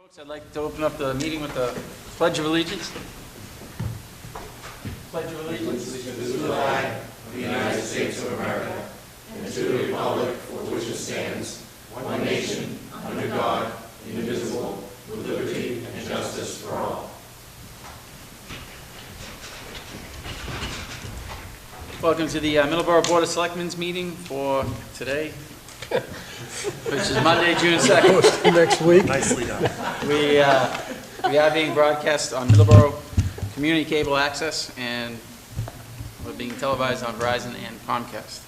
Folks, I'd like to open up the meeting with the Pledge of Allegiance. Pledge of Allegiance. To the flag of the United States of America and to the republic for which it stands, one nation, under God, indivisible, with liberty and justice for all. Welcome to the Middleborough Board of Selectmen's meeting for today, which is Monday, June 2nd. Next week. Nicely done. We are being broadcast on Middleborough Community Cable Access, and we're being televised on Verizon and Comcast.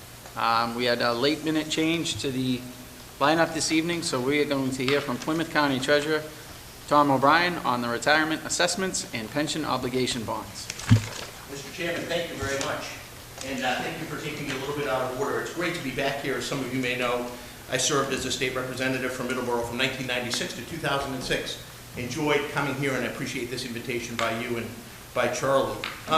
We had a late-minute change to the lineup this evening, so we are going to hear from Plymouth County Treasurer Tom O'Brien on the retirement assessments and pension obligation bonds. Mr. Chairman, thank you very much. And thank you for taking me a little bit out of order. It's great to be back here. As some of you may know, I served as a state representative from Middleborough from 1996 to 2006. Enjoyed coming here, and I appreciate this invitation by you and by Charlie.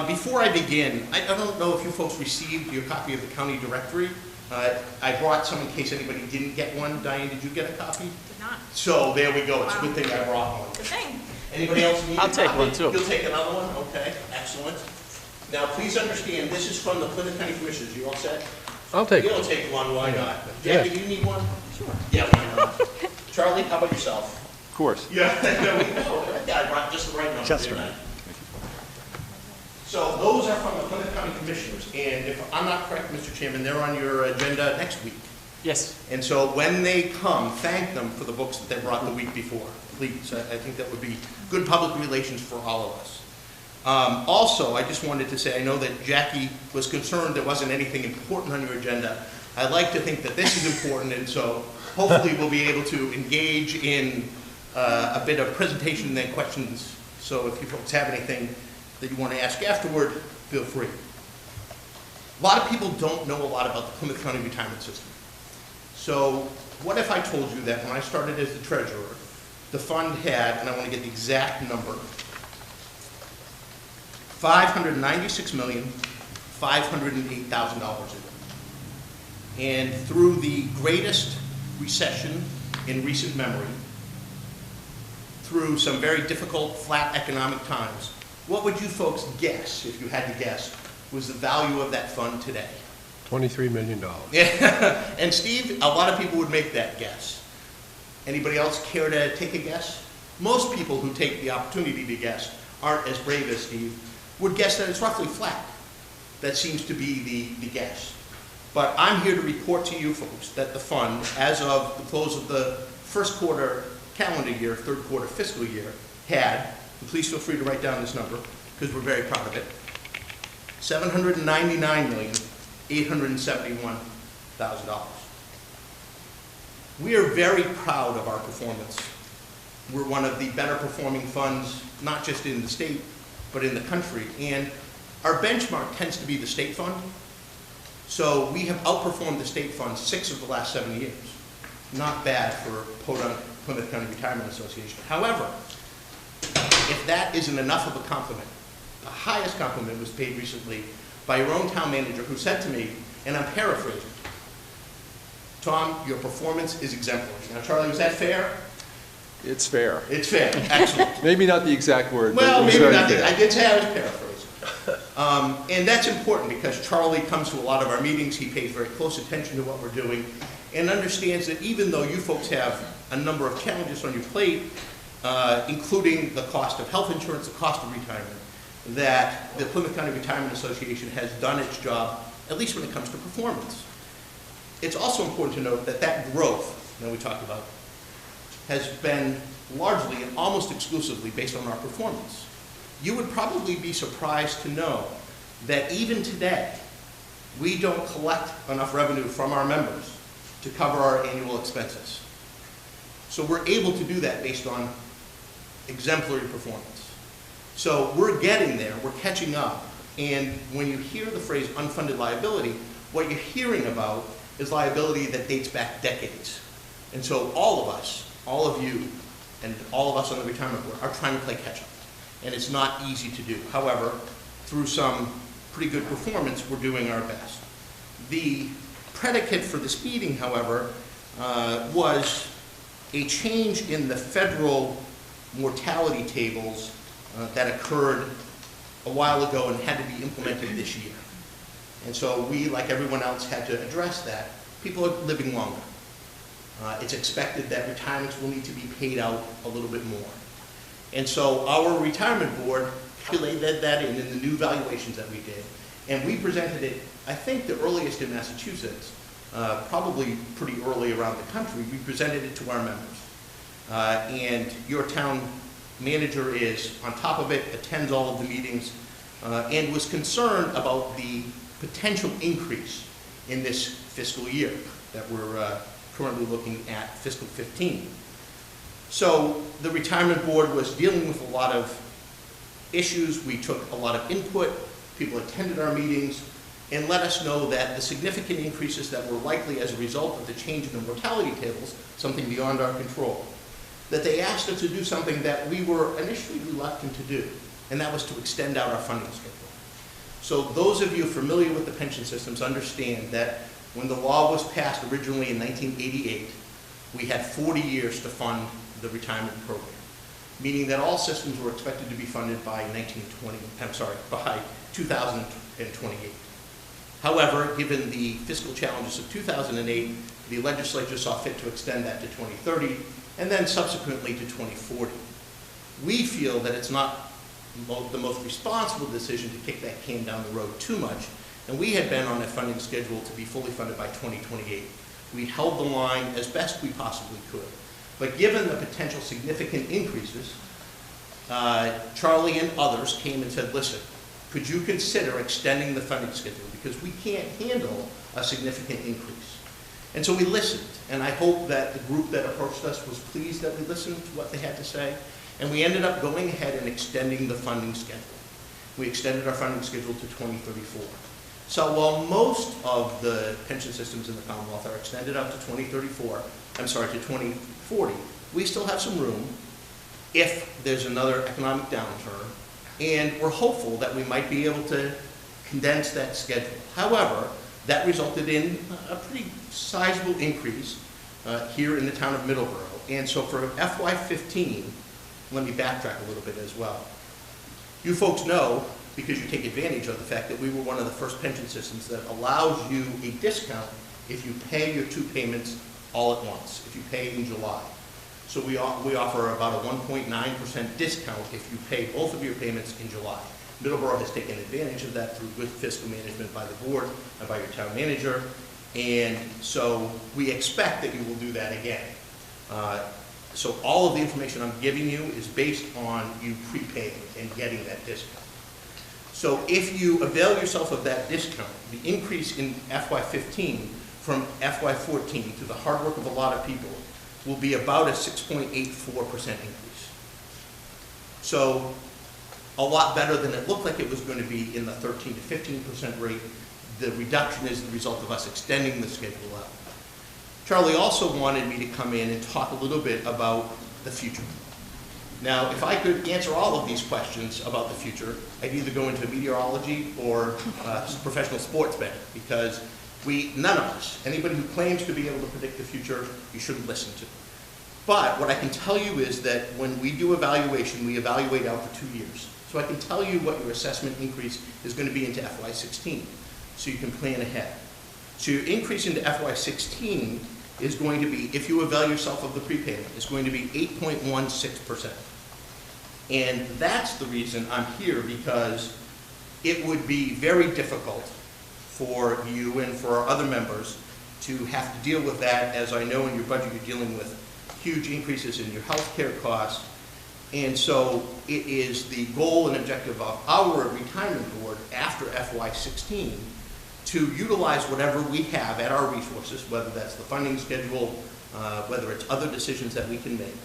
Before I begin, I don't know if you folks received your copy of the county directory. I brought some in case anybody didn't get one. Diane, did you get a copy? Did not. So there we go. It's a good thing I brought one. Good thing. Anybody else need a I'll take copy? one, too. You'll take another one? Okay, excellent. Now, please understand, this is from the Plymouth County Commissioners. You all set? I'll take You one. don't take one, why not? Yeah. Jackie, do you need one? Sure. Yeah, why not? Charlie, how about yourself? Of course. Yeah, there we go. Yeah, I brought just the right number. Just didn't right. I? So those are from the Plymouth County Commissioners, and if I'm not correct, Mr. Chairman, they're on your agenda next week. Yes. And so when they come, thank them for the books that they brought the week before, please. I think that would be good public relations for all of us. Also, I just wanted to say, I know that Jackie was concerned there wasn't anything important on your agenda. I like to think that this is important, and so hopefully we'll be able to engage in a bit of presentation and then questions. So if you folks have anything that you want to ask afterward, feel free. A lot of people don't know a lot about the Plymouth County retirement system. So what if I told you that when I started as the treasurer, the fund had, and I want to get the exact number, $596,508,000 in it. And through the greatest recession in recent memory, through some very difficult, flat economic times, what would you folks guess, if you had to guess, was the value of that fund today? $23 million. Yeah, and Steve, a lot of people would make that guess. Anybody else care to take a guess? Most people who take the opportunity to guess aren't as brave as Steve, would guess that it's roughly flat. That seems to be the guess. But I'm here to report to you folks that the fund, as of the close of the first quarter calendar year, third quarter fiscal year, had, and please feel free to write down this number, because we're very proud of it, $799,871,000. We are very proud of our performance. We're one of the better performing funds, not just in the state, but in the country. And our benchmark tends to be the state fund. So we have outperformed the state fund 6 of the last 7 years. Not bad for Plymouth County Retirement Association. However, if that isn't enough of a compliment, the highest compliment was paid recently by your own town manager, who said to me, and I'm paraphrasing, "Tom, your performance is exemplary." Now, Charlie, was that fair? It's fair. It's fair. Excellent. Maybe not the exact word, Well, but it was maybe very not. fair. I did say I was paraphrasing. And that's important because Charlie comes to a lot of our meetings. He pays very close attention to what we're doing and understands that even though you folks have a number of challenges on your plate, including the cost of health insurance, the cost of retirement, that the Plymouth County Retirement Association has done its job, at least when it comes to performance. It's also important to note that that growth that we talked about has been largely and almost exclusively based on our performance. You would probably be surprised to know that even today, we don't collect enough revenue from our members to cover our annual expenses. So we're able to do that based on exemplary performance. So we're getting there, we're catching up, and when you hear the phrase unfunded liability, what you're hearing about is liability that dates back decades. And so all of us, all of you, and all of us on the retirement board are trying to play catch up. And it's not easy to do. However, through some pretty good performance, we're doing our best. The predicate for this meeting, however, was a change in the federal mortality tables that occurred a while ago and had to be implemented this year. And so we, like everyone else, had to address that. People are living longer. It's expected that retirements will need to be paid out a little bit more. And so our retirement board calculated that in the new valuations that we did. And we presented it, I think, the earliest in Massachusetts, probably pretty early around the country. We presented it to our members. And your town manager is on top of it, attends all of the meetings, and was concerned about the potential increase in this fiscal year that we're currently looking at, fiscal 15. So the retirement board was dealing with a lot of issues. We took a lot of input. People attended our meetings and let us know that the significant increases that were likely as a result of the change in the mortality tables, something beyond our control, that they asked us to do something that we were initially reluctant to do, and that was to extend out our funding schedule. So those of you familiar with the pension systems understand that when the law was passed originally in 1988, we had 40 years to fund the retirement program, meaning that all systems were expected to be funded by 2028. However, given the fiscal challenges of 2008, the legislature saw fit to extend that to 2030 and then subsequently to 2040. We feel that it's not the most responsible decision to kick that can down the road too much, and we had been on a funding schedule to be fully funded by 2028. We held the line as best we possibly could. But given the potential significant increases, Charlie and others came and said, listen, could you consider extending the funding schedule because we can't handle a significant increase. And so we listened, and I hope that the group that approached us was pleased that we listened to what they had to say, and we ended up going ahead and extending the funding schedule. We extended our funding schedule to 2034. So while most of the pension systems in the Commonwealth are extended out to 2040, we still have some room if there's another economic downturn, and we're hopeful that we might be able to condense that schedule. However, that resulted in a pretty sizable increase here in the town of Middleborough. And so for FY15, let me backtrack a little bit as well. You folks know, because you take advantage of the fact that we were one of the first pension systems that allows you a discount if you pay your two payments all at once, if you pay in July. So we offer about a 1.9% discount if you pay both of your payments in July. Middleborough has taken advantage of that through good fiscal management by the board and by your town manager, and so we expect that you will do that again. So all of the information I'm giving you is based on you prepaying and getting that discount. So if you avail yourself of that discount, the increase in FY15 from FY14 through the hard work of a lot of people will be about a 6.84% increase. So a lot better than it looked like it was going to be in the 13 to 15% rate. The reduction is the result of us extending the schedule out. Charlie also wanted me to come in and talk a little bit about the future. Now, if I could answer all of these questions about the future, I'd either go into meteorology or professional sports betting, because none of us, anybody who claims to be able to predict the future, you shouldn't listen to. But what I can tell you is that when we do evaluation, we evaluate out for 2 years. So I can tell you what your assessment increase is going to be into FY16, so you can plan ahead. So your increase into FY16 is going to be, if you avail yourself of the prepayment, is going to be 8.16%. And that's the reason I'm here, because it would be very difficult for you and for our other members to have to deal with that, as I know in your budget you're dealing with huge increases in your health care costs. And so it is the goal and objective of our retirement board after FY16 to utilize whatever we have at our resources, whether that's the funding schedule, whether it's other decisions that we can make,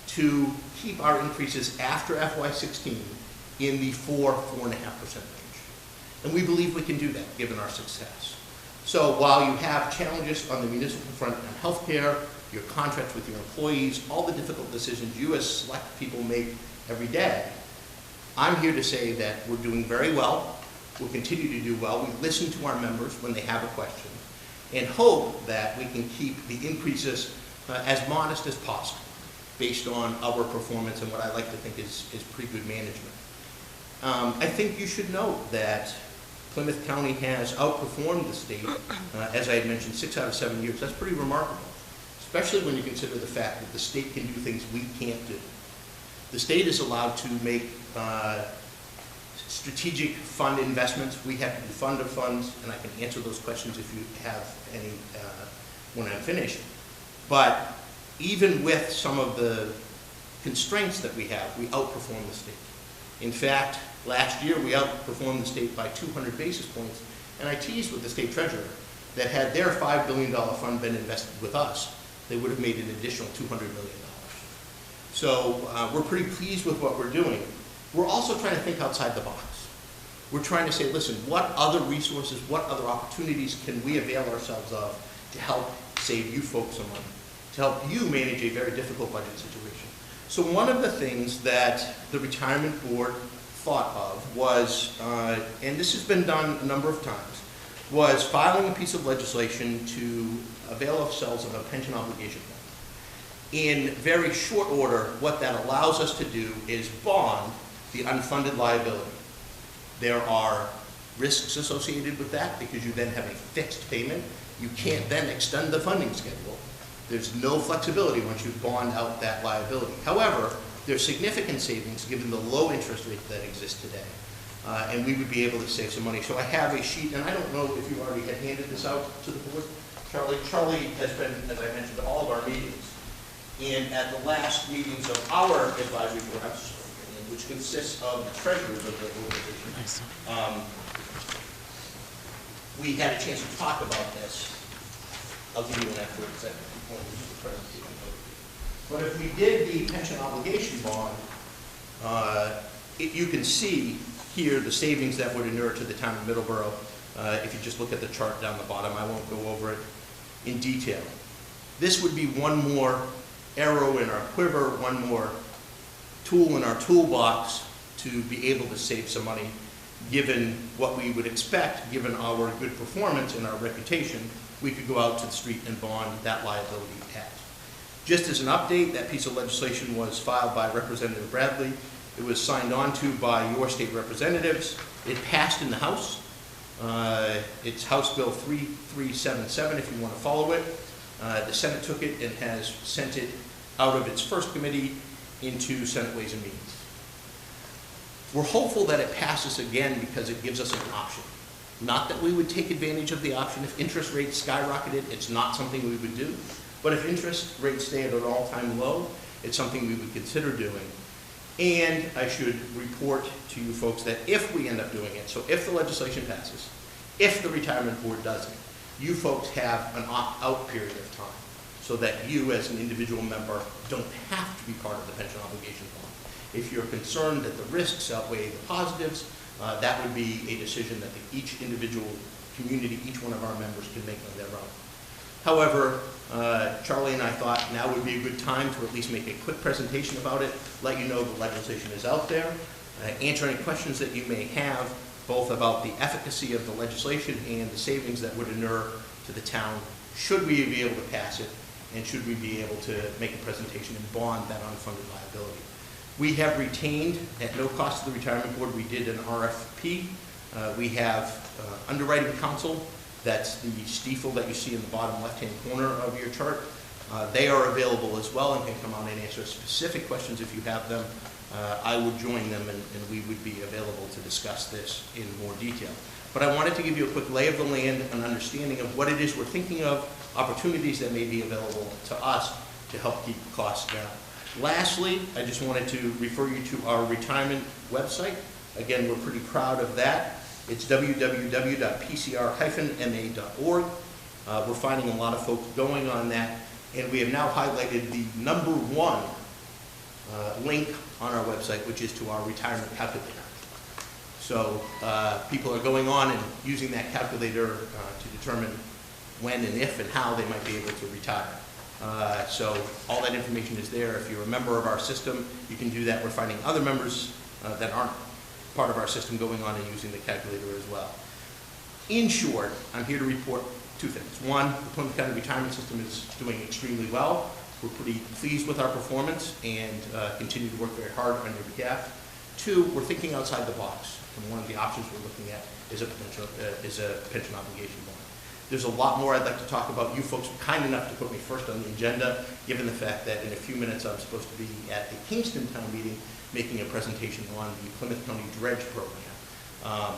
to keep our increases after FY16 in the 4–4.5% range. And we believe we can do that, given our success. So while you have challenges on the municipal front on healthcare, your contracts with your employees, all the difficult decisions you as select people make every day, I'm here to say that we're doing very well. We'll continue to do well. We listen to our members when they have a question and hope that we can keep the increases as modest as possible. based on our performance and what I like to think is pretty good management. I think you should note that Plymouth County has outperformed the state, as I had mentioned, 6 out of 7 years. That's pretty remarkable, especially when you consider the fact that the state can do things we can't do. The state is allowed to make strategic fund investments. We have to do fund of funds, and I can answer those questions if you have any when I'm finished. But even with some of the constraints that we have, we outperform the state. In fact, last year we outperformed the state by 200 basis points, and I teased with the state treasurer that had their $5 billion fund been invested with us, they would have made an additional $200 million. So we're pretty pleased with what we're doing. We're also trying to think outside the box. We're trying to say, listen, what other resources, what other opportunities can we avail ourselves of to help save you folks some money, to help you manage a very difficult budget situation. So one of the things that the retirement board thought of was, and this has been done a number of times, was filing a piece of legislation to avail ourselves of a pension obligation bond. In very short order, what that allows us to do is bond the unfunded liability. There are risks associated with that because you then have a fixed payment. You can't then extend the funding schedule. There's no flexibility once you bond out that liability. However, there's significant savings given the low interest rate that exists today. And we would be able to save some money. So I have a sheet, and I don't know if you already had handed this out to the board. Charlie has been, as I mentioned, to all of our meetings. And at the last meetings of our advisory board, which consists of the treasurers of the organization, we had a chance to talk about this. I'll give you an afterwards. But if we did the pension obligation bond, you can see here the savings that would inure to the town of Middleborough. If you just look at the chart down the bottom, I won't go over it in detail. This would be one more arrow in our quiver, one more tool in our toolbox to be able to save some money, given what we would expect, given our good performance and our reputation. We could go out to the street and bond that liability at. Just as an update, that piece of legislation was filed by Representative Bradley. It was signed on to by your state representatives. It passed in the House. It's House Bill 3377 if you want to follow it. The Senate took it and has sent it out of its first committee into Senate Ways and Means. We're hopeful that it passes again because it gives us an option. Not that we would take advantage of the option. If interest rates skyrocketed, it's not something we would do. But if interest rates stay at an all-time low, it's something we would consider doing. And I should report to you folks that if we end up doing it, so if the legislation passes, if the retirement board doesn't, you folks have an opt-out period of time so that you as an individual member don't have to be part of the pension obligation fund. If you're concerned that the risks outweigh the positives, that would be a decision that each individual community, each one of our members can make on their own. However, Charlie and I thought now would be a good time to at least make a quick presentation about it, let you know the legislation is out there, answer any questions that you may have, both about the efficacy of the legislation and the savings that would inure to the town should we be able to pass it, and should we be able to make a presentation and bond that unfunded liability. We have retained, at no cost to the retirement board, we did an RFP. We have underwriting counsel. That's the Stiefel that you see in the bottom left-hand corner of your chart. They are available as well and can come on and answer specific questions if you have them. I would join them and we would be available to discuss this in more detail. But I wanted to give you a quick lay of the land, an understanding of what it is we're thinking of, opportunities that may be available to us to help keep costs down. Lastly, I just wanted to refer you to our retirement website. Again, we're pretty proud of that. It's www.pcr-ma.org. We're finding a lot of folks going on that, and we have now highlighted the #1 link on our website, which is to our retirement calculator. So people are going on and using that calculator to determine when and if and how they might be able to retire. So all that information is there. If you're a member of our system, you can do that. We're finding other members that aren't part of our system going on and using the calculator as well. In short, I'm here to report two things. One, the Plymouth County retirement system is doing extremely well. we're pretty pleased with our performance and continue to work very hard on your behalf. Two, we're thinking outside the box, and one of the options we're looking at is a pension obligation bond. There's a lot more I'd like to talk about. You folks were kind enough to put me first on the agenda, given the fact that in a few minutes I'm supposed to be at the Kingston Town meeting making a presentation on the Plymouth County Dredge program.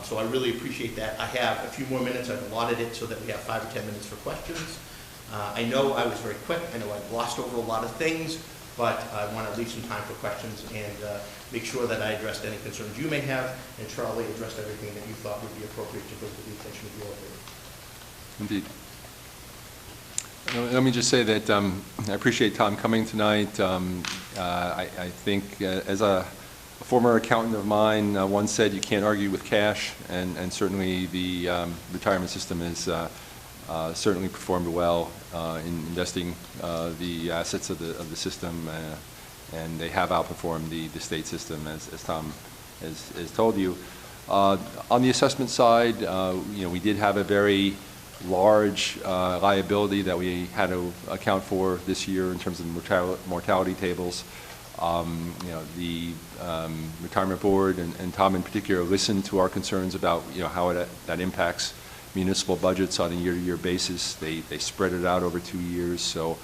So I really appreciate that. I have a few more minutes. I've allotted it so that we have 5 or 10 minutes for questions. I know I was very quick. I know I glossed over a lot of things, but I want to leave some time for questions and make sure that I addressed any concerns you may have, and Charlie addressed everything that you thought would be appropriate to bring to the attention of the board. Indeed. Let me just say that I appreciate Tom coming tonight. I think as a former accountant of mine once said, you can't argue with cash, and certainly the retirement system has certainly performed well in investing the assets of the system, and they have outperformed the state system, as Tom has told you. On the assessment side, we did have a very large liability that we had to account for this year in terms of mortality tables. The retirement board and Tom in particular listened to our concerns about how that impacts municipal budgets on a year-to-year basis. They spread it out over 2 years. So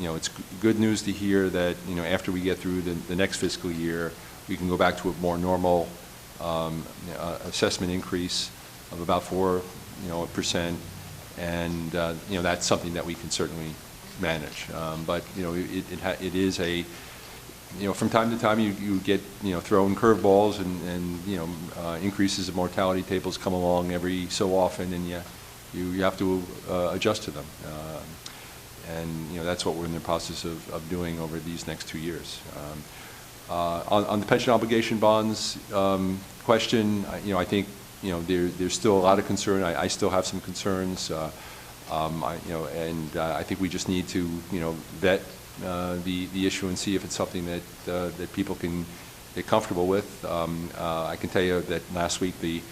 it's good news to hear that after we get through the next fiscal year, we can go back to a more normal assessment increase of about 4%, and that's something that we can certainly manage. But it is a from time to time you get thrown curveballs, and increases of mortality tables come along every so often, and you have to adjust to them. And that's what we're in the process of doing over these next 2 years. On the pension obligation bonds question, I think there's still a lot of concern. I still have some concerns, and I think we just need to vet the issue and see if it's something that people can get comfortable with. I can tell you that last week the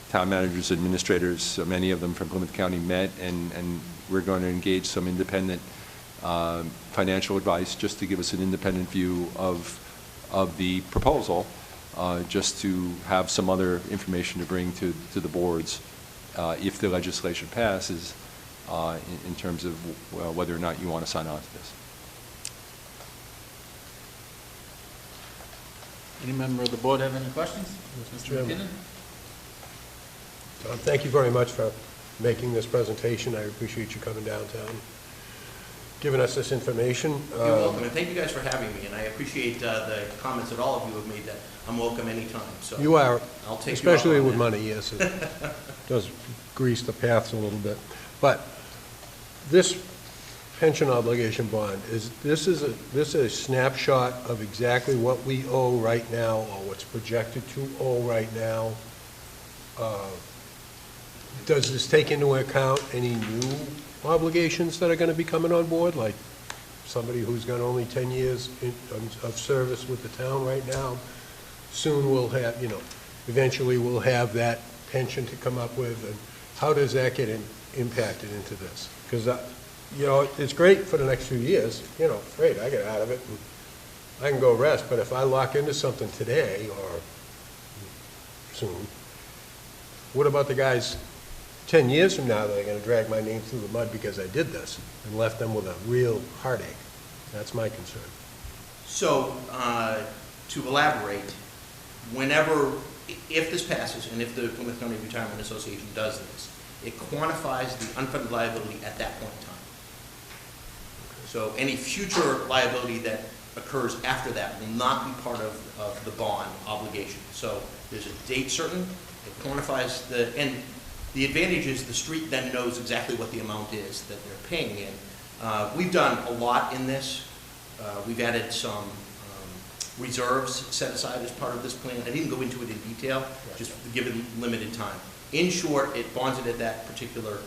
town managers, administrators, many of them from Plymouth County met, and we're going to engage some independent financial advice just to give us an independent view of the proposal, just to have some other information to bring to the boards if the legislation passes in terms of whether or not you want to sign on to this. Any member of the board have any questions? Mr. Chairman. McKinnon? Thank you very much for making this presentation. I appreciate you coming downtown, giving us this information. You're welcome, and thank you guys for having me, and I appreciate the comments that all of you have made that I'm welcome anytime. So You are, I'll take especially you up on with that. money, yes. It does grease the paths a little bit. But this pension obligation bond, this is a snapshot of exactly what we owe right now, or what's projected to owe right now. Does this take into account any new obligations that are going to be coming on board, like somebody who's got only 10 years of service with the town right now? Soon we'll have, eventually we'll have that pension to come up with, and how does that get impacted into this? Because, it's great for the next few years, great, I get out of it, and I can go rest, but if I lock into something today or soon, what about the guys 10 years from now that are going to drag my name through the mud because I did this and left them with a real heartache? That's my concern. So, to elaborate, if this passes, and if the Plymouth County Retirement Association does this, it quantifies the unfunded liability at that point in time. So any future liability that occurs after that will not be part of the bond obligation. So there's a date certain, it quantifies and the advantage is the street then knows exactly what the amount is that they're paying in. We've done a lot in this. We've added some reserves set aside as part of this plan. I didn't go into it in detail, just given limited time. In short, it bonds it at that particular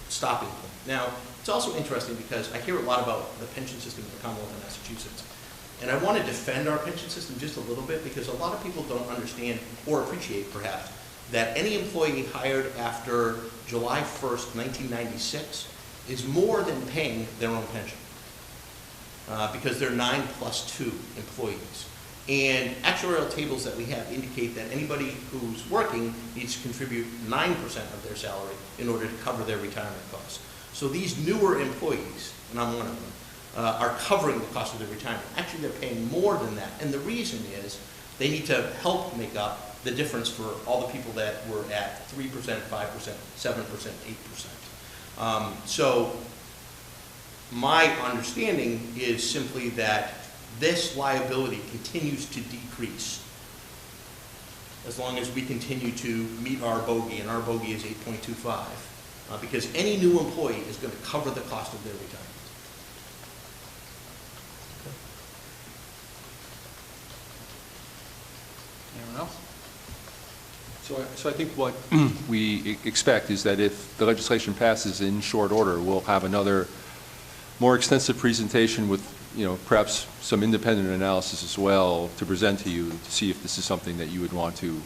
stopping point. Now, it's also interesting because I hear a lot about the pension system in the Commonwealth of Massachusetts. And I want to defend our pension system just a little bit because a lot of people don't understand or appreciate, perhaps, that any employee hired after July 1st, 1996 is more than paying their own pension. because they're 9 plus 2 employees. And actuarial tables that we have indicate that anybody who's working needs to contribute 9% of their salary in order to cover their retirement costs. So these newer employees, and I'm one of them, are covering the cost of their retirement. Actually, they're paying more than that. And the reason is they need to help make up the difference for all the people that were at 3%, 5%, 7%, 8%. So my understanding is simply that this liability continues to decrease as long as we continue to meet our bogey, and our bogey is 8.25, because any new employee is going to cover the cost of their retirement. Anyone else? So I think what we expect is that if the legislation passes in short order, we'll have another more extensive presentation with, perhaps some independent analysis as well to present to you to see if this is something that you would want to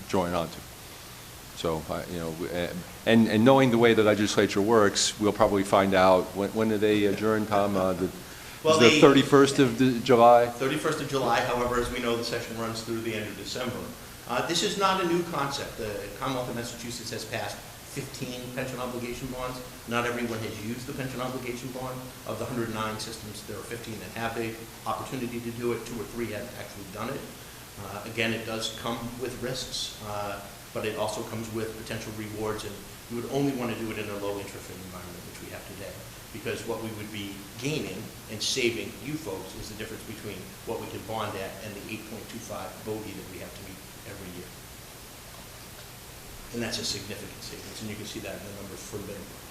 join on to. So, and knowing the way the legislature works, we'll probably find out, when do they adjourn, Tom? Well, the 31st of July? 31st of July, however, as we know, the session runs through the end of December. This is not a new concept. The Commonwealth of Massachusetts has passed 15 pension obligation bonds. Not everyone has used the pension obligation bond. Of the 109 systems, there are 15 that have the opportunity to do it. 2 or 3 have actually done it. Again, it does come with risks, but it also comes with potential rewards, and you would only want to do it in a low interest rate environment, which we have today. Because what we would be gaining and saving you folks is the difference between what we can bond at and the 8.25 bogey that we have to meet every year. And that's a significant savings, and you can see that in the numbers for Middleborough.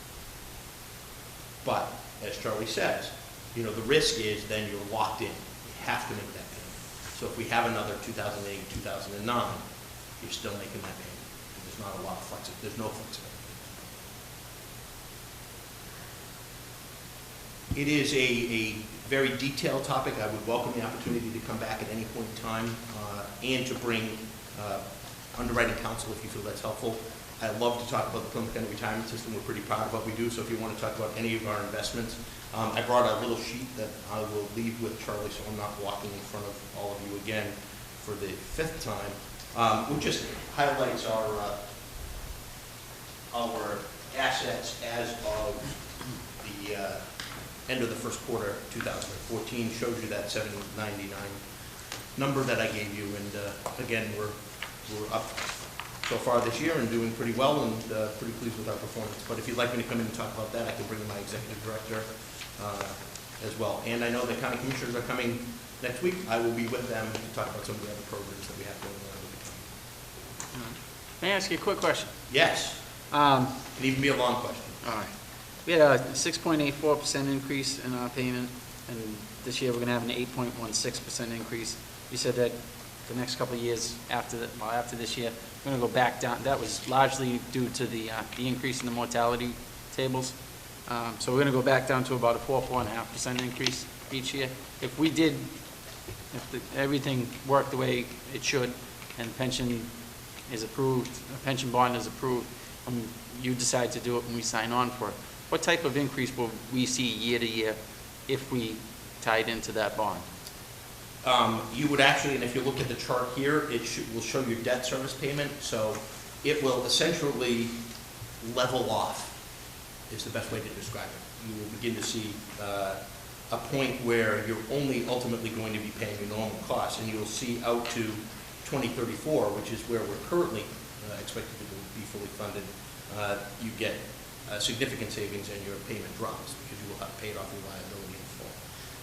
But, as Charlie says, the risk is then you're locked in. You have to make that payment. So if we have another 2008, 2009, you're still making that payment. There's not a lot of flexibility. There's no flexibility. It is a very detailed topic. I would welcome the opportunity to come back at any point in time and to bring underwriting counsel if you feel that's helpful. I love to talk about the Plymouth County retirement system. We're pretty proud of what we do, so if you want to talk about any of our investments, I brought a little sheet that I will leave with Charlie so I'm not walking in front of all of you again for the 5th time, which just highlights our assets as of the end of the first quarter 2014, shows you that 799 number that I gave you, and again, we're up so far this year and doing pretty well, and pretty pleased with our performance. But if you'd like me to come in and talk about that, I can bring in my executive director as well. And I know the county commissioners are coming next week. I will be with them to talk about some of the other programs that we have going on with the county. May I ask you a quick question? Yes. It can even be a long question. All right. We had a 6.84% increase in our payment, and this year we're going to have an 8.16% increase. You said that the next couple of years after this year, we're going to go back down. That was largely due to the increase in the mortality tables. So we're going to go back down to about a 4.5% increase each year. If everything worked the way it should, and pension is approved, a pension bond is approved, and you decide to do it when we sign on for it, what type of increase will we see year to year if we tied into that bond? You would actually, and if you look at the chart here, it will show your debt service payment. So it will essentially level off, is the best way to describe it. You will begin to see a point where you're only ultimately going to be paying your normal costs, and you'll see out to 2034, which is where we're currently expected to be fully funded, you get significant savings and your payment drops because you will have paid off your liability in full.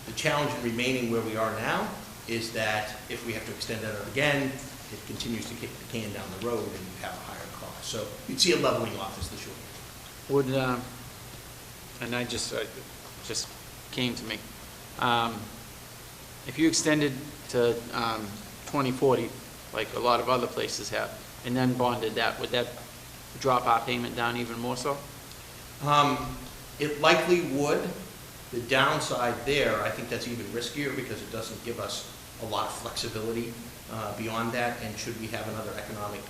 The challenge in remaining where we are now is that if we have to extend that out again, it continues to kick the can down the road and you have a higher cost. So you'd see a leveling off is the short answer. Would, and I just came to me, if you extended to 2040, like a lot of other places have, and then bonded that, would that drop our payment down even more so? It likely would. The downside there, I think that's even riskier because it doesn't give us a lot of flexibility beyond that, and should we have another economic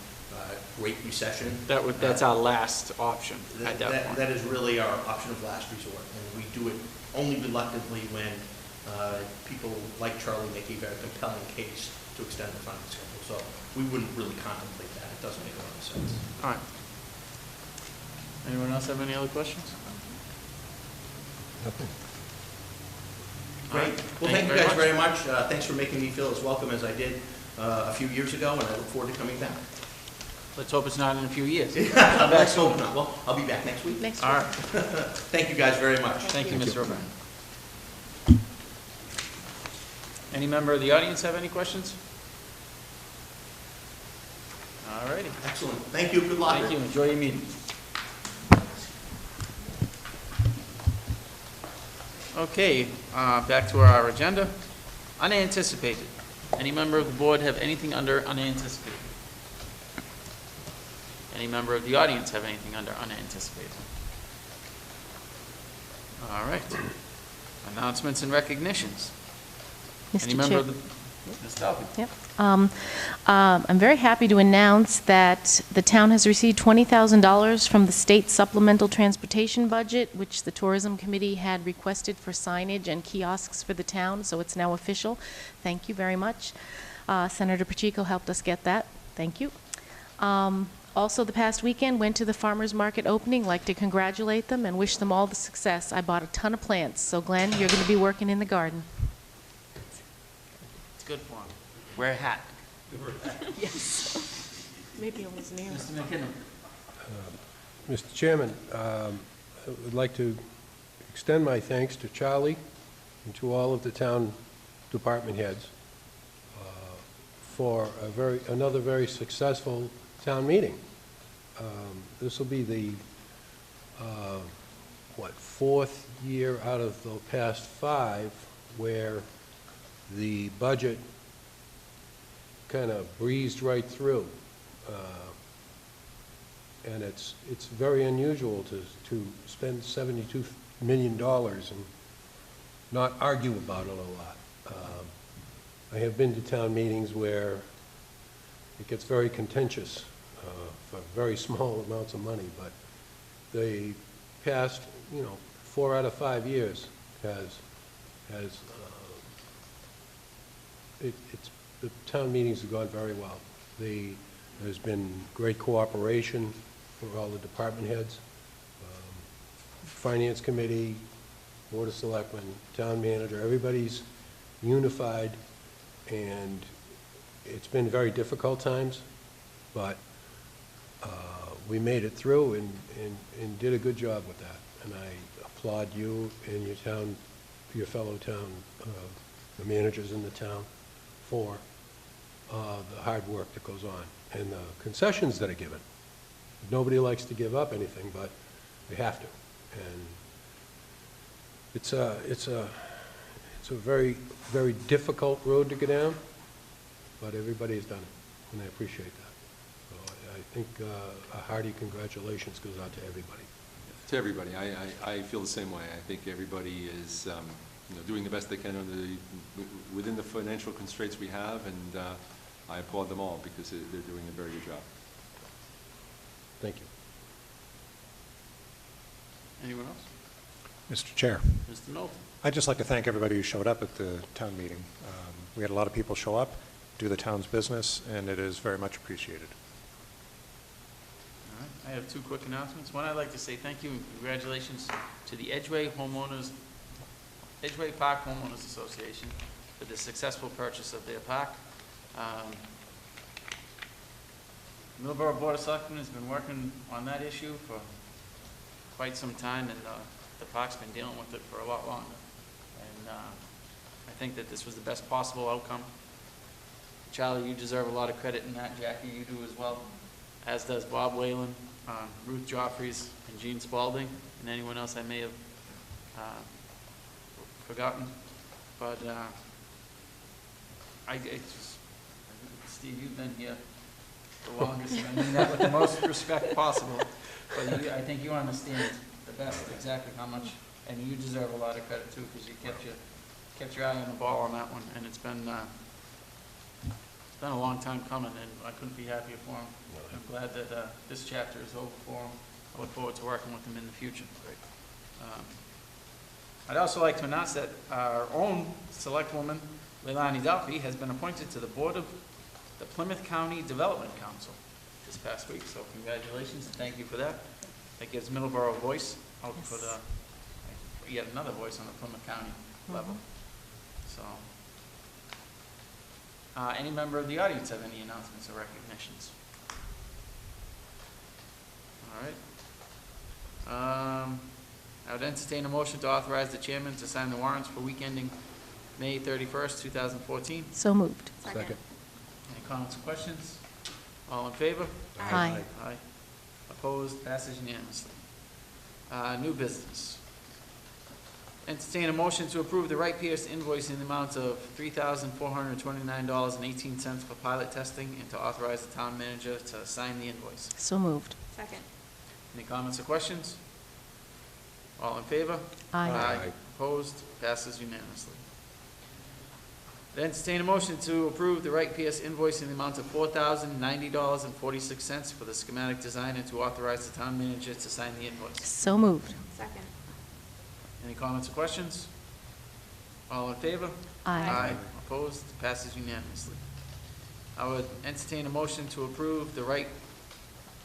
Great Recession. That's our last option at that point. That is really our option of last resort, and we do it only reluctantly when people like Charlie make a very compelling case to extend the funding schedule. So we wouldn't really contemplate that. It doesn't make a lot of sense. All right. Anyone else have any other questions? Nothing. Great. Well, thank you guys very much. Thanks for making me feel as welcome as I did a few years ago, and I look forward to coming back. Let's hope it's not in a few years. Let's hope not. Well, I'll be back next week. All right. Thank you guys very much. Thank you, Mr. O'Brien. Any member of the audience have any questions? All righty. Excellent. Thank you. Good luck. Thank you. Enjoy your meeting. Okay, back to our agenda. Unanticipated. Any member of the board have anything under unanticipated? Any member of the audience have anything under unanticipated? All right. Announcements and recognitions. Any Mr. member Chair. of the, Ms. Dalby? Yep. I'm very happy to announce that the town has received $20,000 from the state supplemental transportation budget, which the Tourism Committee had requested for signage and kiosks for the town, so it's now official. Thank you very much. Senator Pacheco helped us get that. Thank you. Also, the past weekend, went to the farmers market opening. Like to congratulate them and wish them all the success. I bought a ton of plants, so Glenn, you're going to be working in the garden. It's good for him. Wear a hat. Yes. Maybe I was near. Mr. McKinnon? Mr. Chairman, I would like to extend my thanks to Charlie and to all of the town department heads for another very successful town meeting. This will be the, fourth year out of the past 5 where the budget kind of breezed right through. And it's very unusual to spend $72 million and not argue about it a lot. I have been to town meetings where it gets very contentious for very small amounts of money, but the past, 4 out of 5 years the town meetings have gone very well. There's been great cooperation for all the department heads, Finance Committee, Board of Selectmen, Town Manager, everybody's unified, and it's been very difficult times, but we made it through and did a good job with that. And I applaud you and your fellow town, the managers in the town, for the hard work that goes on and the concessions that are given. Nobody likes to give up anything, but we have to. And it's a very, very difficult road to go down, but everybody has done it, and I appreciate that. So I think a hearty congratulations goes out to everybody. To everybody. I feel the same way. I think everybody is doing the best they can within the financial constraints we have, and I applaud them all because they're doing a very good job. Thank you. Anyone else? Mr. Chair, Mr. Knowlton? I'd just like to thank everybody who showed up at the town meeting. We had a lot of people show up, do the town's business, and it is very much appreciated. All right. I have 2 quick announcements. One, I'd like to say thank you and congratulations to the Edgeway Park Homeowners Association for the successful purchase of their park. Middleborough Board of Selectmen has been working on that issue for quite some time, and the park's been dealing with it for a lot longer. And I think that this was the best possible outcome. Charlie, you deserve a lot of credit in that. Jackie, you do as well, as does Bob Whalen, Ruth Joffreys, and Gene Spalding, and anyone else I may have forgotten. But Steve, you've been here the longest, and I mean that with the most respect possible. But I think you understand the best exactly how much, and you deserve a lot of credit too, because you kept your eye on the ball on that one, and it's been been a long time coming, and I couldn't be happier for him. I'm glad that this chapter is over for him. I look forward to working with him in the future. I'd also like to announce that our own Selectwoman, Leilani Duffy, has been appointed to the board of the Plymouth County Development Council this past week, so congratulations and thank you for that. That gives Middleborough a voice out for yet another voice on the Plymouth County level. So, any member of the audience have any announcements or recognitions? All right. I would entertain a motion to authorize the chairman to sign the warrants for week ending May 31st, 2014. So moved. Second. Any comments or questions? All in favor? Aye. Aye. Opposed? Passes unanimously. New business. Entertain a motion to approve the Wright Pierce invoice in the amount of $3,429.18 for pilot testing and to authorize the town manager to sign the invoice. So moved. Second. Any comments or questions? All in favor? Aye. Opposed? Passes unanimously. Entertain a motion to approve the Wright Pierce invoice in the amount of $4,090.46 for the schematic design and to authorize the town manager to sign the invoice. So moved. Second. Any comments or questions? All in favor? Aye. Opposed? Passes unanimously. I would entertain a motion to approve the Wright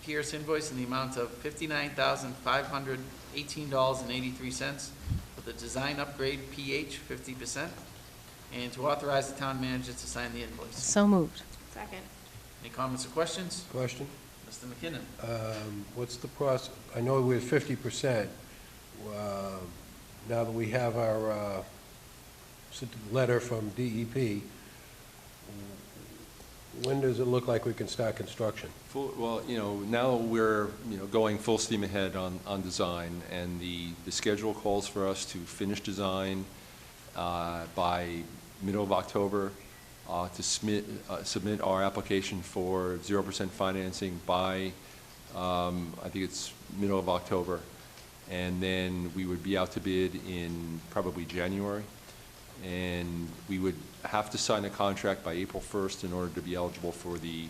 Pierce invoice in the amount of $59,518.83 for the design upgrade PH 50%, and to authorize the town manager to sign the invoice. So moved. Second. Any comments or questions? Question? Mr. McKinnon? What's the process? I know we're 50%. Now that we have our letter from DEP, when does it look like we can start construction? Well, now we're, going full steam ahead on design, and the schedule calls for us to finish design by middle of October, to submit our application for 0% financing by, I think it's middle of October, and then we would be out to bid in probably January, and we would have to sign a contract by April 1st in order to be eligible for the,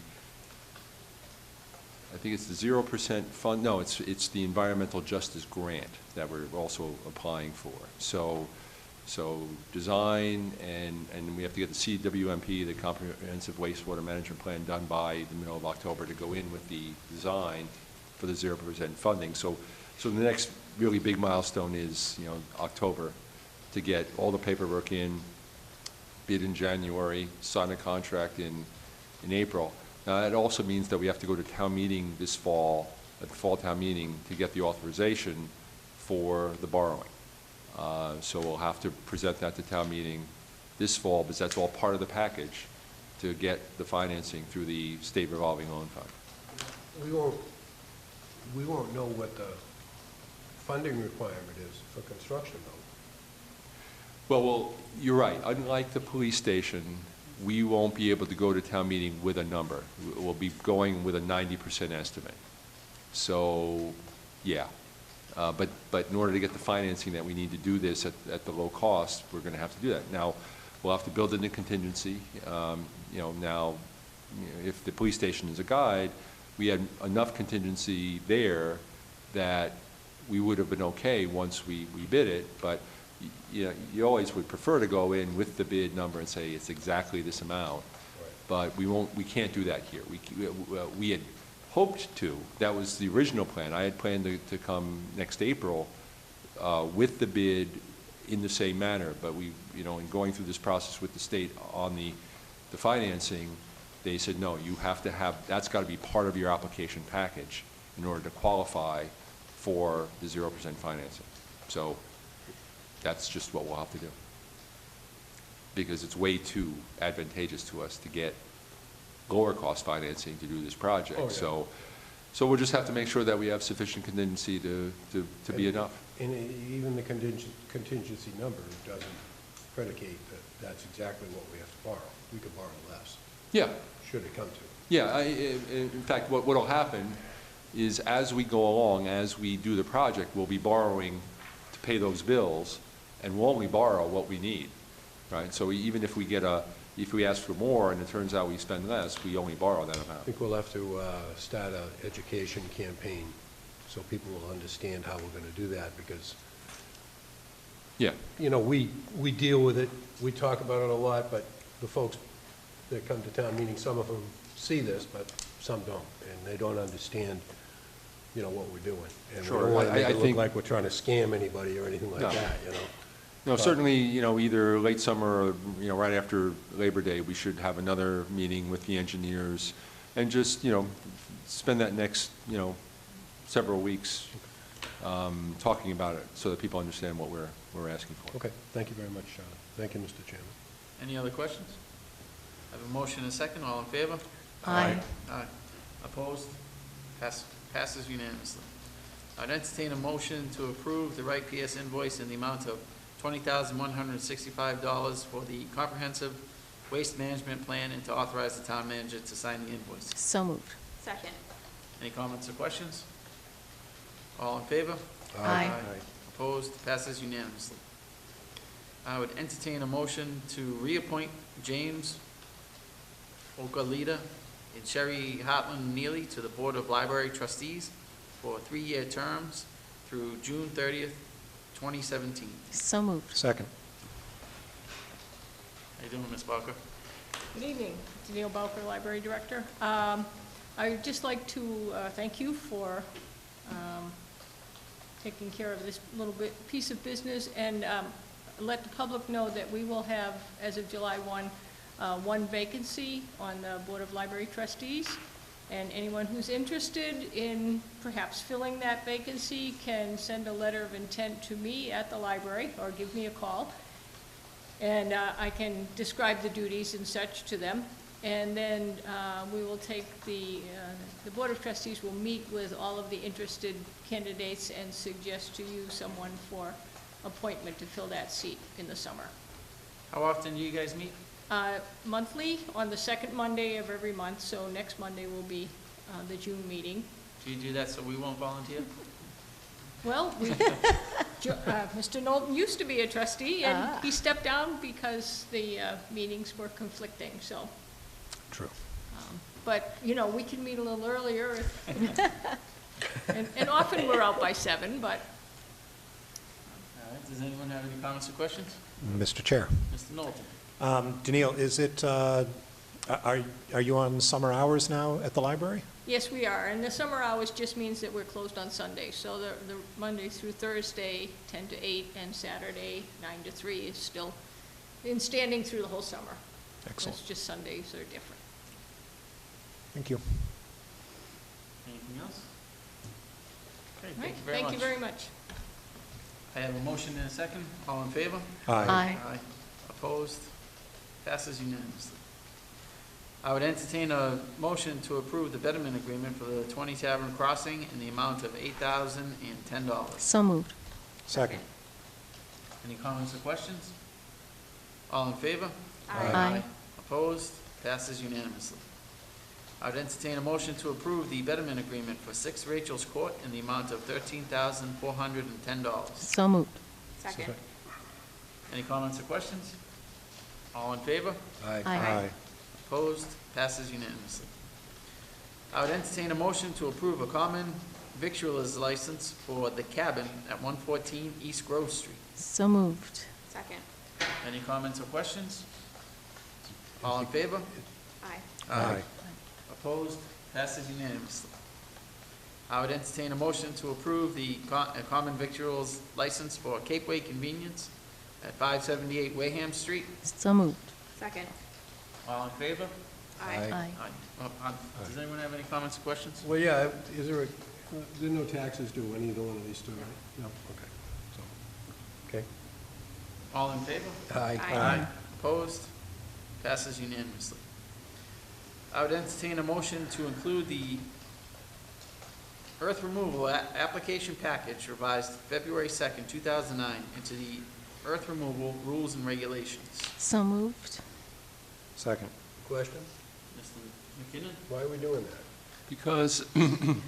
I think it's the 0% fund, no, it's the environmental justice grant that we're also applying for. So design, and we have to get the CWMP, the Comprehensive Wastewater Management Plan, done by the middle of October to go in with the design for the 0% funding. So the next really big milestone is, October, to get all the paperwork in, bid in January, sign a contract in April. Now, that also means that we have to go to town meeting this fall, at the fall town meeting, to get the authorization for the borrowing. So we'll have to present that to town meeting this fall, because that's all part of the package to get the financing through the state revolving loan fund. We won't know what the funding requirement is for construction, though. Well, you're right. Unlike the police station, we won't be able to go to town meeting with a number. We'll be going with a 90% estimate. So, yeah. But in order to get the financing that we need to do this at the low cost, we're going to have to do that. Now, we'll have to build in a contingency. Now, if the police station is a guide, we had enough contingency there that we would have been okay once we bid it, but you always would prefer to go in with the bid number and say it's exactly this amount. Right. But we can't do that here. We had hoped to. That was the original plan. I had planned to come next April with the bid in the same manner, but in going through this process with the state on the financing, they said, no, you have to have, that's got to be part of your application package in order to qualify for the 0% financing. So that's just what we'll have to do, because it's way too advantageous to us to get lower cost financing to do this project. Oh, yeah. So we'll just have to make sure that we have sufficient contingency to be enough. And even the contingency number doesn't predicate that that's exactly what we have to borrow. We could borrow less. Yeah. Should it come to it. Yeah, in fact, what will happen is as we go along, as we do the project, we'll be borrowing to pay those bills, and we'll only borrow what we need, right? So even if we get a if we ask for more and it turns out we spend less, we only borrow that I amount. think we'll have to start an education campaign so people will understand how we're going to do that, because, Yeah, you know, we deal with it, we talk about it a lot, but the folks that come to town meeting, some of them see this, but some don't, and they don't understand, you know, what we're doing. And we Sure. don't want to make I it look think- like we're trying to scam anybody or anything like No. that, you know? no, certainly, you know, either late summer or, you know, right after Labor Day, we should have another meeting with the engineers and just, you know, spend that next, you know, several weeks talking about it so that people understand what we're asking for. Okay, thank you very much, thank you, Mr. Chairman. Any other questions? I have a motion and a second, all in favor? Aye. Aye. Opposed? Passes unanimously. I'd entertain a motion to approve the Wright PS invoice in the amount of $20,165 for the comprehensive waste management plan, and to authorize the town manager to sign the invoice. So moved. Second. Any comments or questions? All in favor? Aye. Opposed? Passes unanimously. I would entertain a motion to reappoint James Okalita and Sherry Hartland Neely to the Board of Library Trustees for 3-year terms through June 30th, 2017. So moved. Second. How you doing, Ms. Barker? Good evening, Danielle Bowker, Library Director. I'd just like to thank you for taking care of this little piece of business, and let the public know that we will have, as of July 1, one vacancy on the Board of Library Trustees, and anyone who's interested in perhaps filling that vacancy can send a letter of intent to me at the library or give me a call, and I can describe the duties and such to them. And then we will take the Board of Trustees will meet with all of the interested candidates and suggest to you someone for appointment to fill that seat in the summer. How often do you guys meet? Monthly, on the second Monday of every month, so next Monday will be the June meeting. Do you do that so we won't volunteer? Well, Mr. Knowlton used to be a trustee, and he stepped down because the meetings were conflicting, so. True. But, you know, we can meet a little earlier, and often we're out by 7, but. All right, does anyone have any comments or questions? Mr. Chair. Mr. Knowlton? Danielle, is it, are you on summer hours now at the library? Yes, we are, and the summer hours just means that we're closed on Sundays, so the Monday through Thursday, 10 to 8, and Saturday, 9 to 3 is still in standing through the whole summer. Excellent. It's just Sundays are different. Thank you. Anything else? Okay, All thank right, you very much. Thank you very much. I have a motion and a second. All in favor? Aye. Opposed? Passes unanimously. I would entertain a motion to approve the betterment agreement for the 20 Tavern Crossing in the amount of $8,010. So moved. Second. Any comments or questions? All in favor? Aye. Opposed? Passes unanimously. I would entertain a motion to approve the betterment agreement for 6 Rachel's Court in the amount of $13,410. So moved. Second. Any comments or questions? All in favor? Aye. Opposed? Passes unanimously. I would entertain a motion to approve a common victualer's license for The Cabin at 114 East Grove Street. So moved. Second. Any comments or questions? All in favor? Aye. Aye. Opposed? Passes unanimously. I would entertain a motion to approve the common victuals license for Capeway Convenience at 578 Wareham Street. So moved. Second. All in favor? Aye. Aye. Does anyone have any comments or questions? Well, yeah, is there there are no taxes due on either one of these two, right? No, okay. So, okay. All in favor? Aye. Opposed? Passes unanimously. I would entertain a motion to include the earth removal application package revised February 2nd, 2009 into the earth removal rules and regulations. So moved. Second. Mr. Question? McKinnon? Why are we doing that? Because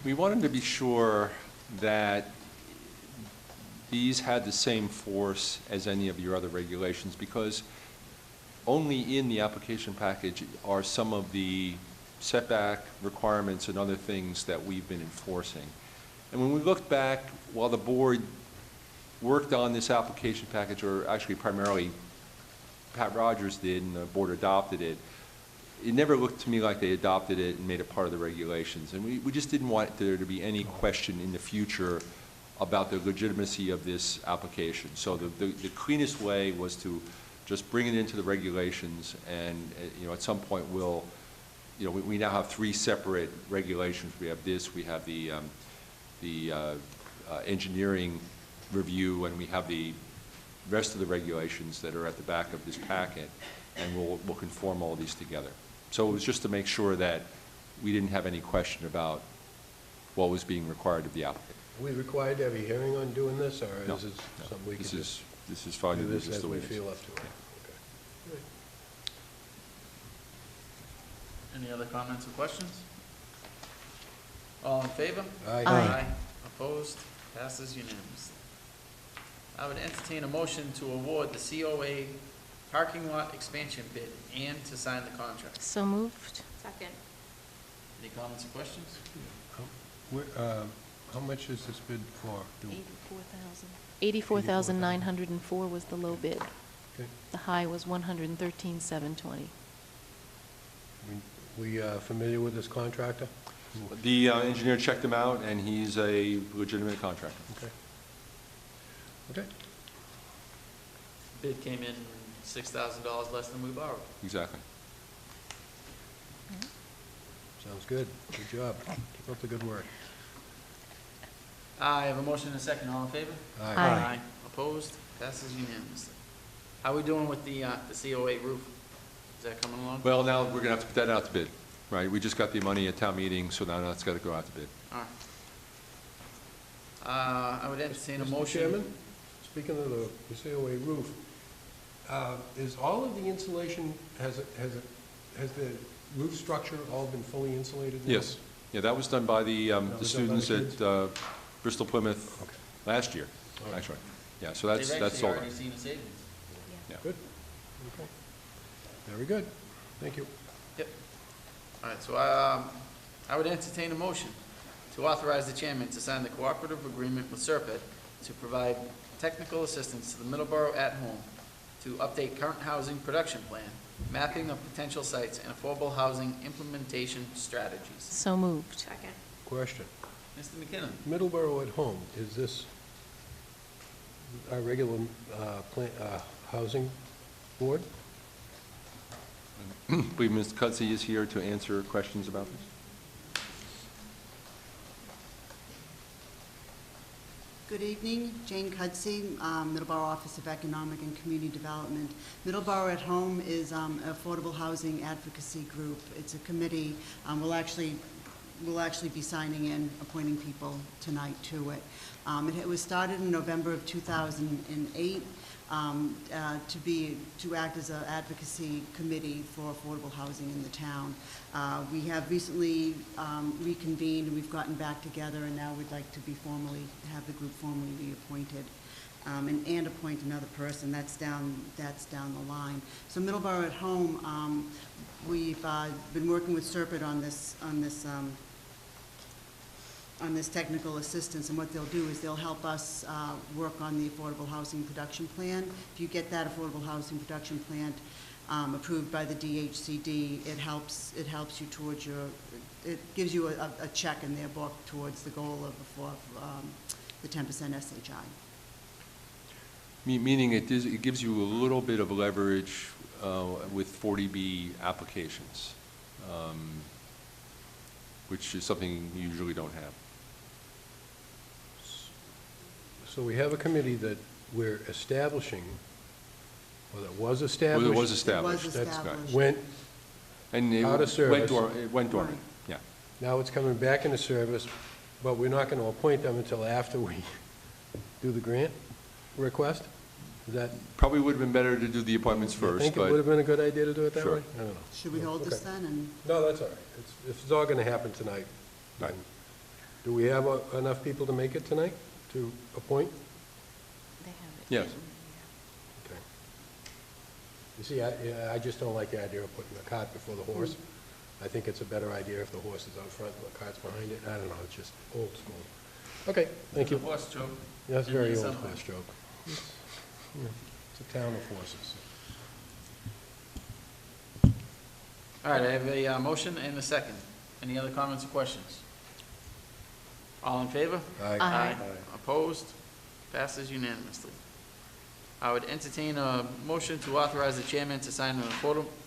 we wanted to be sure that these had the same force as any of your other regulations, because only in the application package are some of the setback requirements and other things that we've been enforcing. And when we looked back, while the board worked on this application package, or actually primarily Pat Rogers did and the board adopted it, it never looked to me like they adopted it and made it part of the regulations. And we just didn't want there to be any question in the future about the legitimacy of this application. So the cleanest way was to just bring it into the regulations, and at some point we'll, we now have 3 separate regulations. We have this, we have the engineering review, and we have the rest of the regulations that are at the back of this packet, and we'll conform all these together. So it was just to make sure that we didn't have any question about what was being required of the applicant. Are we required to have a hearing on doing this, or No, is this no. something we can just This is fine. do this just as the way we it is. feel up to it? Okay. Any other comments or questions? All in favor? Aye. Opposed? Passes unanimously. I would entertain a motion to award the COA parking lot expansion bid and to sign the contract. So moved. Second. Any comments or questions? How much is this bid for? 84,904 was the low bid. Okay. The high was 113,720. We familiar with this contractor? The engineer checked him out, and he's a legitimate contractor. Okay. Okay. Bid came in $6,000 less than we borrowed. Exactly. Sounds good. Good job. Keep up the good work. I have a motion and a second. All in favor? Aye. Opposed? Passes unanimously. How are we doing with the COA roof? Is that coming along? Well, now we're going to have to put that out to bid, right? We just got the money at town meeting, so now that's got to go out to bid. All right. I would entertain a Mr. motion. Chairman, speaking of the COA roof, is all of the insulation, has the roof structure all been fully insulated now? Yes. Yeah, that was done by the was done by the students kids? at Bristol Plymouth Okay. last year, All right. actually. Yeah, so They've that's actually all already done. seen a savings. Yeah. Good. Okay. Very good. Thank you. Yep. All right, so I would entertain a motion to authorize the chairman to sign the cooperative agreement with Serpent to provide technical assistance to the Middleborough at Home to update current housing production plan, mapping of potential sites, and affordable housing implementation strategies. So moved. Second. Question. Mr. McKinnon? Middleborough at Home, is this our regular housing board? I believe Ms. Cudsey is here to answer questions about this. Good evening, Jane Cudsey, Middleborough Office of Economic and Community Development. Middleborough at Home is an affordable housing advocacy group. It's a committee. We'll actually be signing in, appointing people tonight to it. It was started in November of 2008 to act as an advocacy committee for affordable housing in the town. We have recently reconvened, and we've gotten back together, and now we'd like to have the group formally reappointed, and appoint another person. That's down the line. So Middleborough at Home, we've been working with Serpent on this technical assistance, and what they'll do is they'll help us work on the affordable housing production plan. If you get that affordable housing production plan approved by the DHCD, it helps you towards it gives you a check in their book towards the goal of the 10% SHI. Meaning it gives you a little bit of leverage with 40B applications, which is something you usually don't have. So we have a committee that we're establishing, or that was established. Well, it was established. It was That's established. correct. Went, And it Out of service. It went dormant, yeah. now it's coming back into service, but we're not going to appoint them until after we do the grant request? Is that, Probably would have been better to do the appointments I first, think it would have but been a good idea to do it that Sure. way? I don't know. Should we hold this Okay. then? And No, that's all right. It's all going to happen tonight. Right. Do we have enough people to make it tonight, to appoint? They have it. Yes. Okay. You see, I just don't like the idea of putting the cart before the horse. I think it's a better idea if the horse is out front and the cart's behind it. I don't know, it's just old school. Okay, thank you. The horse joke. Yeah, that's a very In old some way. horse joke. It's a town of horses. All right, I have a motion and a second. Any other comments or questions? All in favor? Aye. Opposed? Passes unanimously. I would entertain a motion to authorize the chairman to sign an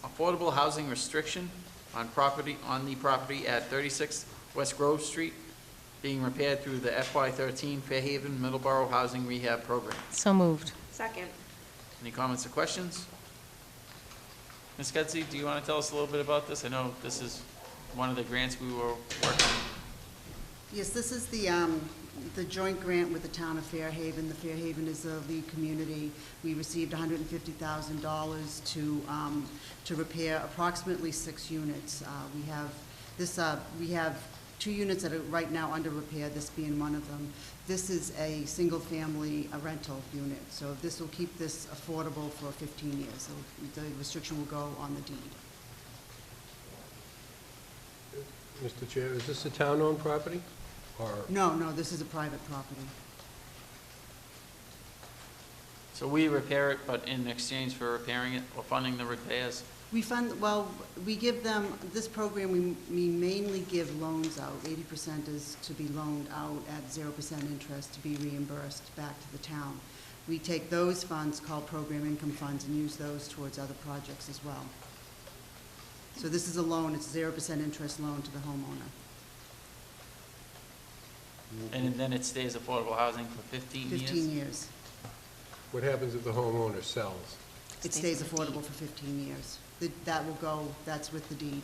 affordable housing restriction on the property at 36 West Grove Street, being repaired through the FY13 Fairhaven Middleborough Housing Rehab Program. So moved. Second. Any comments or questions? Ms. Getzey, do you want to tell us a little bit about this? I know this is one of the grants we were working on. Yes, this is the joint grant with the town of Fairhaven. The Fairhaven is a lead community. We received $150,000 to repair approximately 6 units. We have 2 units that are right now under repair, this being one of them. This is a single-family rental unit, so this will keep this affordable for 15 years. So the restriction will go on the deed. Mr. Chair, is this a town-owned property? Or, No, this is a private property. So we repair it, but in exchange for repairing it or funding the repairs? We give them, this program, we mainly give loans out. 80% is to be loaned out at 0% interest to be reimbursed back to the town. We take those funds, called program income funds, and use those towards other projects as well. So this is a loan, it's a 0% interest loan to the homeowner. And then it stays affordable housing for 15 years? 15 years. what happens if the homeowner sells? It stays affordable for 15 years. That will go, that's with the deed.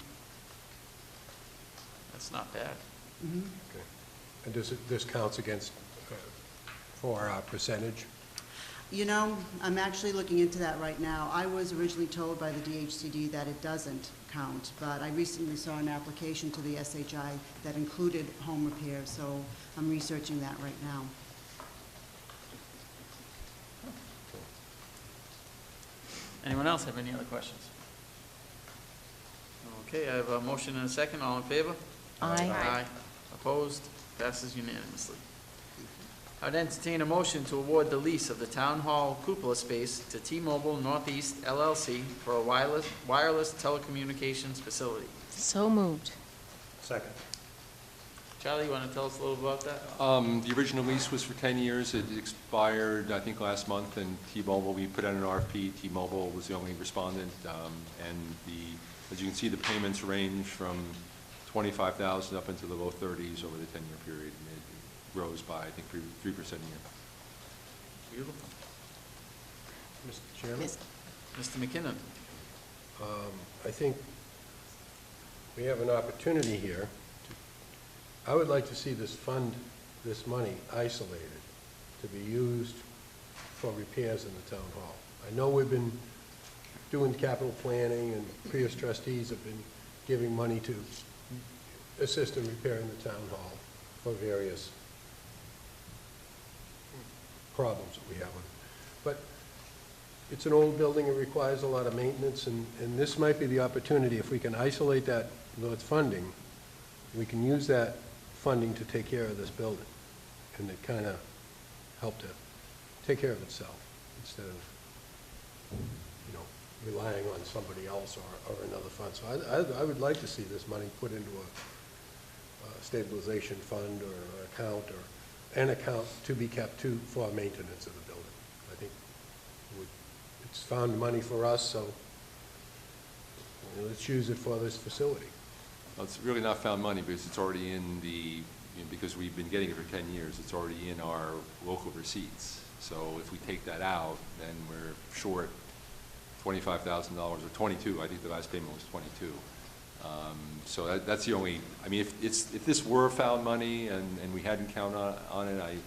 That's not bad. Mhm. Okay. And this counts against, for our percentage? You know, I'm actually looking into that right now. I was originally told by the DHCD that it doesn't count, but I recently saw an application to the SHI that included home repairs, so I'm researching that right now. Anyone else have any other questions? Okay, I have a motion and a second. All in favor? Aye. Aye. Opposed? Passes unanimously. I would entertain a motion to award the lease of the Town Hall cupola space to T-Mobile Northeast LLC for a wireless telecommunications facility. So moved. Second. Charlie, you want to tell us a little about that? The original lease was for 10 years. It expired, I think, last month, and T-Mobile, we put out an RFP. T-Mobile was the only respondent, and as you can see, the payments range from $25,000 up into the low 30s over the 10-year period. And it rose by, I think, 3% a year. Beautiful. Mr. Chairman? Yes. Mr. McKinnon? I think we have an opportunity here. I would like to see this money isolated to be used for repairs in the town hall. I know we've been doing capital planning, and previous trustees have been giving money to assist in repairing the town hall for various problems that we have with it. But it's an old building, it requires a lot of maintenance, and this might be the opportunity, if we can isolate that, those funding, we can use that funding to take care of this building, and it kind of help to take care of itself, instead of, relying on somebody else or another fund. So I would like to see this money put into a stabilization fund or an account to be kept for maintenance of the building. I think it's found money for us, so let's use it for this facility. Well, it's really not found money because it's already in because we've been getting it for 10 years, it's already in our local receipts. So if we take that out, then we're short $25,000 or 22. I think the last payment was 22. So that's the only, I mean, if this were found money and we hadn't counted on it,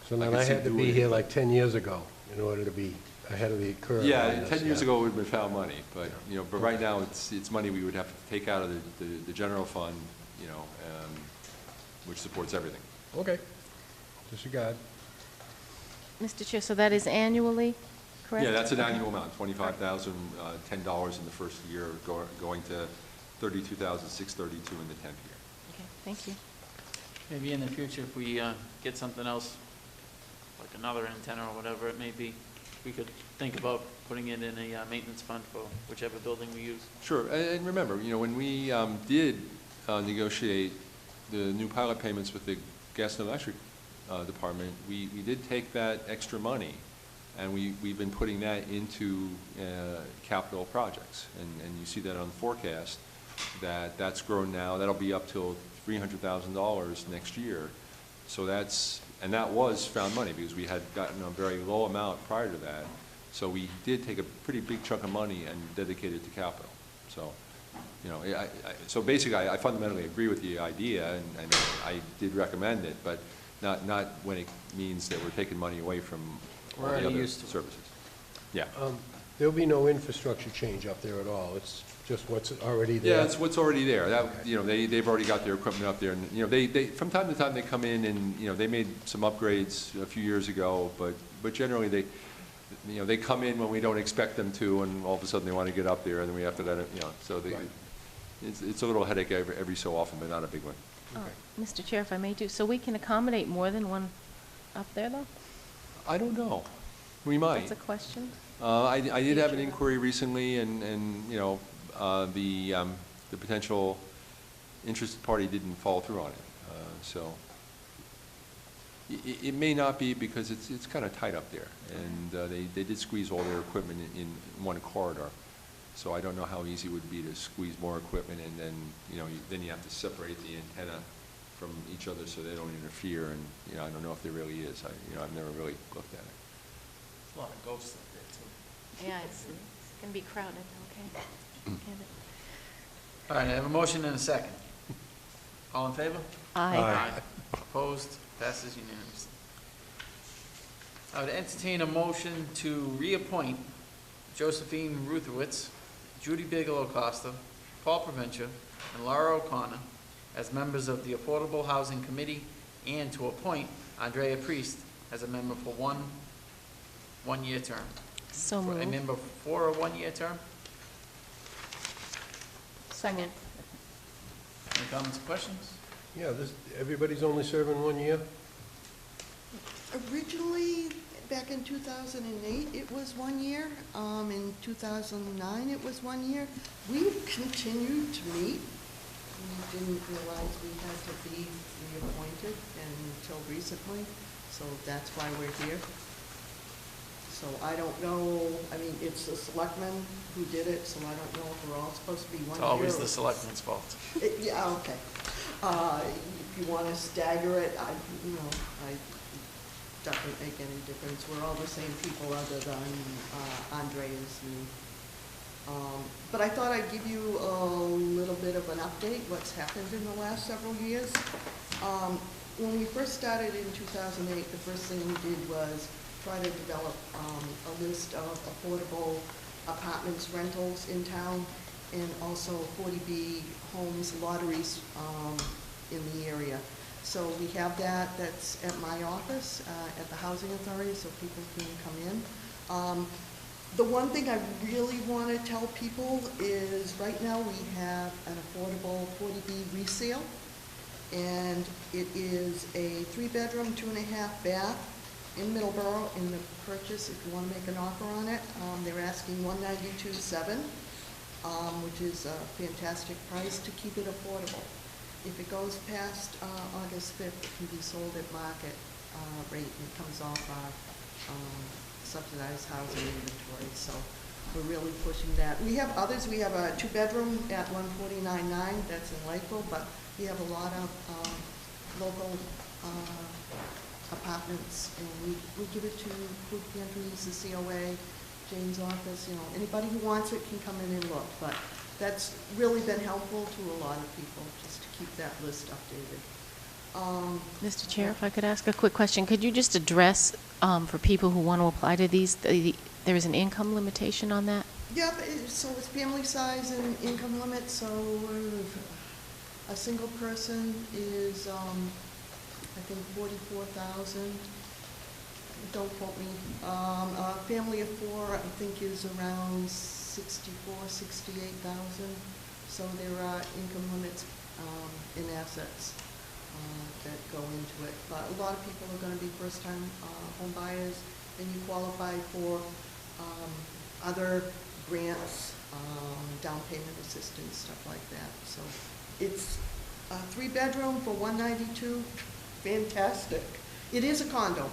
So then I had to be here like 10 years ago in order to be ahead of the curve. Yeah, on this, 10 years ago it would have been found money, but, but right now it's money we would have to take out of the general fund, which supports everything. Okay. Disregard. Mr. Chair, so that is annually, correct? Yeah, that's an Okay. annual amount, $25,000, $10 in the first year, going to $32,632 in the 10th year. Okay, thank you. Maybe in the future, if we get something else, like another antenna or whatever it may be, we could think about putting it in a maintenance fund for whichever building we use. Sure, and remember, when we did negotiate the new pilot payments with the gas and electric department, we did take that extra money, and we've been putting that into capital projects. And you see that on the forecast, that's grown now. That'll be up till $300,000 next year. So that was found money, because we had gotten a very low amount prior to that. So we did take a pretty big chunk of money and dedicate it to capital. So, so basically, I fundamentally agree with the idea, and I did recommend it, but not when it means that we're taking money away from all the other services. Yeah. There'll be no infrastructure change up there at all. It's just what's already there. Yeah, it's what's already there. They've already got their equipment up there, and they from time to time they come in and they made some upgrades a few years ago, but generally they come in when we don't expect them to, and all of a sudden they want to get up there, and then we have to let it. So Right. it's a little headache every so often, but not a big one. Mr. Chair, if I may do, so we can accommodate more than one up there, though? I don't know. We might. That's a question. I did have an inquiry recently, and the potential interested party didn't follow through on it. So it may not be, because it's kind of tight up there, and they did squeeze all their equipment in one corridor. So I don't know how easy it would be to squeeze more equipment, and then then you have to separate the antenna from each other so they don't interfere. And I don't know if there really is. I've never really looked at it. There's a lot of ghosts up there, too. Yeah, it's going to be crowded, okay. Get it. All right, I have a motion and a second. All in favor? Aye. Opposed? Passes unanimously. I would entertain a motion to reappoint Josephine Ruthowitz, Judy Bigelow Costa, Paul Provencher, and Laura O'Connor as members of the Affordable Housing Committee, and to appoint Andrea Priest as a member for one-year term. So A moved. member for a one-year term. Second. Any comments or questions? Yeah, everybody's only serving 1 year? Originally, back in 2008, it was 1 year. In 2009, it was 1 year. We've continued to meet. We didn't realize we had to be reappointed until recently, so that's why we're here. So I don't know, it's the selectmen who did it, so I don't know if we're all supposed to be 1 It's year. always the selectmen's fault. Yeah, okay. If you want to stagger it, I doesn't make any difference. We're all the same people other than Andrea's new. But I thought I'd give you a little bit of an update, what's happened in the last several years. When we first started in 2008, the first thing we did was try to develop a list of affordable apartments, rentals in town, and also 40B homes, lotteries in the area. So we have that. That's at my office, at the Housing Authority, so people can come in. The one thing I really want to tell people is right now we have an affordable 40B resale, and it is a 3-bedroom, 2.5 bath in Middleborough in the purchase. If you want to make an offer on it, they're asking $192,700, which is a fantastic price to keep it affordable. If it goes past August 5th, it can be sold at market rate, and it comes off our subsidized housing inventory. So we're really pushing that. We have others. We have a 2-bedroom at $149,900. That's in Lakeville, but we have a lot of local apartments, and we give it to food pantries, the COA, Jane's office. Anybody who wants it can come in and look. But that's really been helpful to a lot of people, just to keep that list updated. Mr. Chair, if I could ask a quick question, could you just address, for people who want to apply to these, there is an income limitation on that? Yeah, so it's family size and income limit. So a single person is, I think, $44,000. don't quote me. A family of 4, I think, is around 68,000. So there are income limits in assets that go into it. But a lot of people are going to be first-time home buyers, and you qualify for other grants, down payment assistance, stuff like that. So it's a 3-bedroom for $192. Fantastic. It is a condo.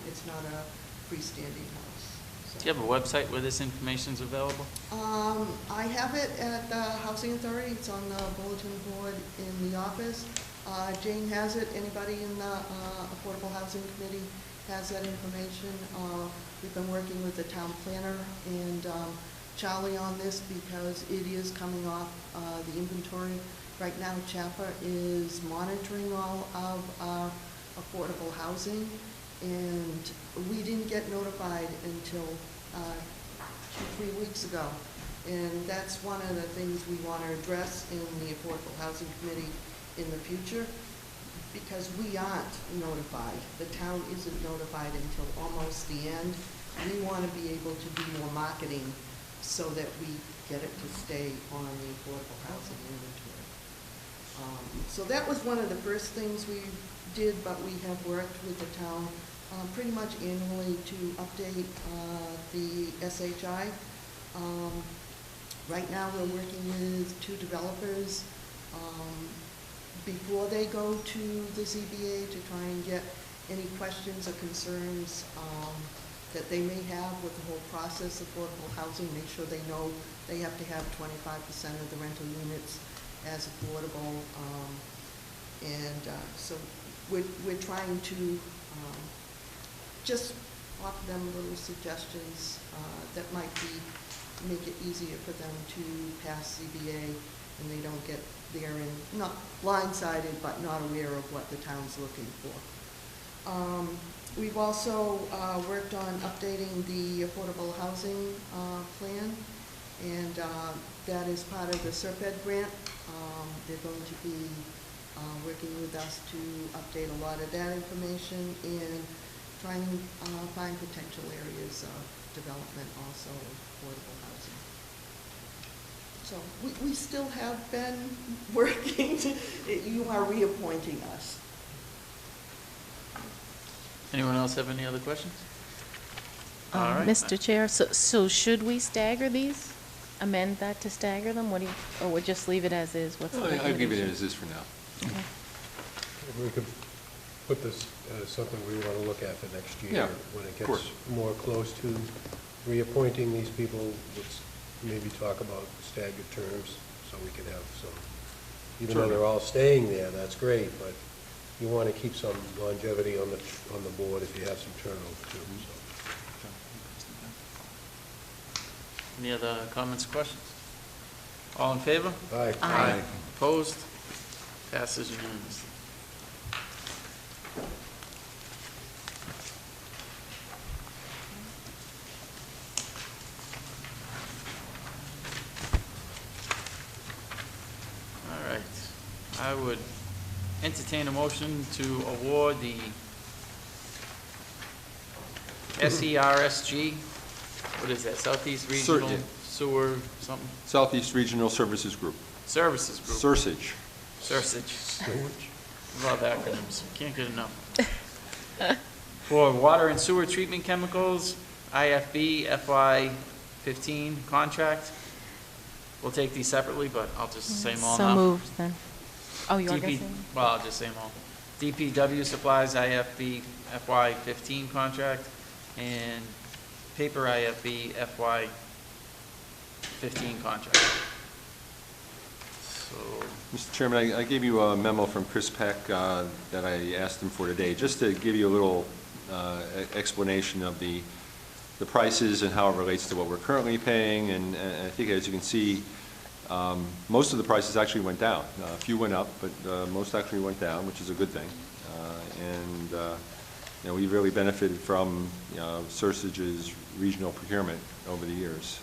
It's not a freestanding house. So. Do you have a website where this information is available? I have it at the Housing Authority. It's on the bulletin board in the office. Jane has it. Anybody in the Affordable Housing Committee has that information. We've been working with the town planner and Charlie on this because it is coming off the inventory. Right now, CHAPA is monitoring all of our affordable housing, and we didn't get notified until 2-3 weeks ago. And that's one of the things we want to address in the Affordable Housing Committee in the future, because we aren't notified. The town isn't notified until almost the end. We want to be able to do more marketing so that we get it to stay on the affordable housing inventory. So that was one of the first things we did, but we have worked with the town pretty much annually to update the SHI. Right now we're working with 2 developers before they go to the ZBA to try and get any questions or concerns that they may have with the whole process of affordable housing, make sure they know they have to have 25% of the rental units as affordable. So we're trying to just offer them little suggestions that might make it easier for them to pass ZBA, and they don't get there and not blindsided, but not aware of what the town's looking for. We've also worked on updating the affordable housing plan, and that is part of the SERPED grant. They're going to be working with us to update a lot of that information and try and find potential areas of development also of affordable housing. So we still have been working. You are reappointing us. Anyone else have any other questions? All right. Mr. Chair, so should we stagger these? Amend that to stagger them? What do you, or we'll just leave it as is? What's the I'll give it recommendation? as is for now. Okay. We could put this as something we want to look at for next year. Yeah, when it of course. gets more close to reappointing these people. Let's maybe talk about staggered terms, so we can have some, even though they're all staying there, that's great, but you want to keep some longevity on the board if you have some turnover too. So. Any other comments or questions? All in favor? Aye. Aye. Opposed? Passes unanimously. All right. I would entertain a motion to award the SERSG, what is that, Southeast Regional yeah. Sewer something? Southeast Regional Services Group. Services Group. Sursage. Sursage. Love acronyms, can't get enough. For water and sewer treatment chemicals, IFB FY15 contract. We'll take these separately, but I'll just say them all now. So moved, then. Oh, you are going DP to say? Well, I'll just say them all. DPW supplies IFB FY15 contract, and paper IFB FY15 contract. So, Mr. Chairman, I gave you a memo from Chris Peck that I asked him for today, just to give you a little explanation of the prices and how it relates to what we're currently paying. And I think, as you can see, most of the prices actually went down. A few went up, but most actually went down, which is a good thing. You know, we've really benefited from Sursage's regional procurement over the years.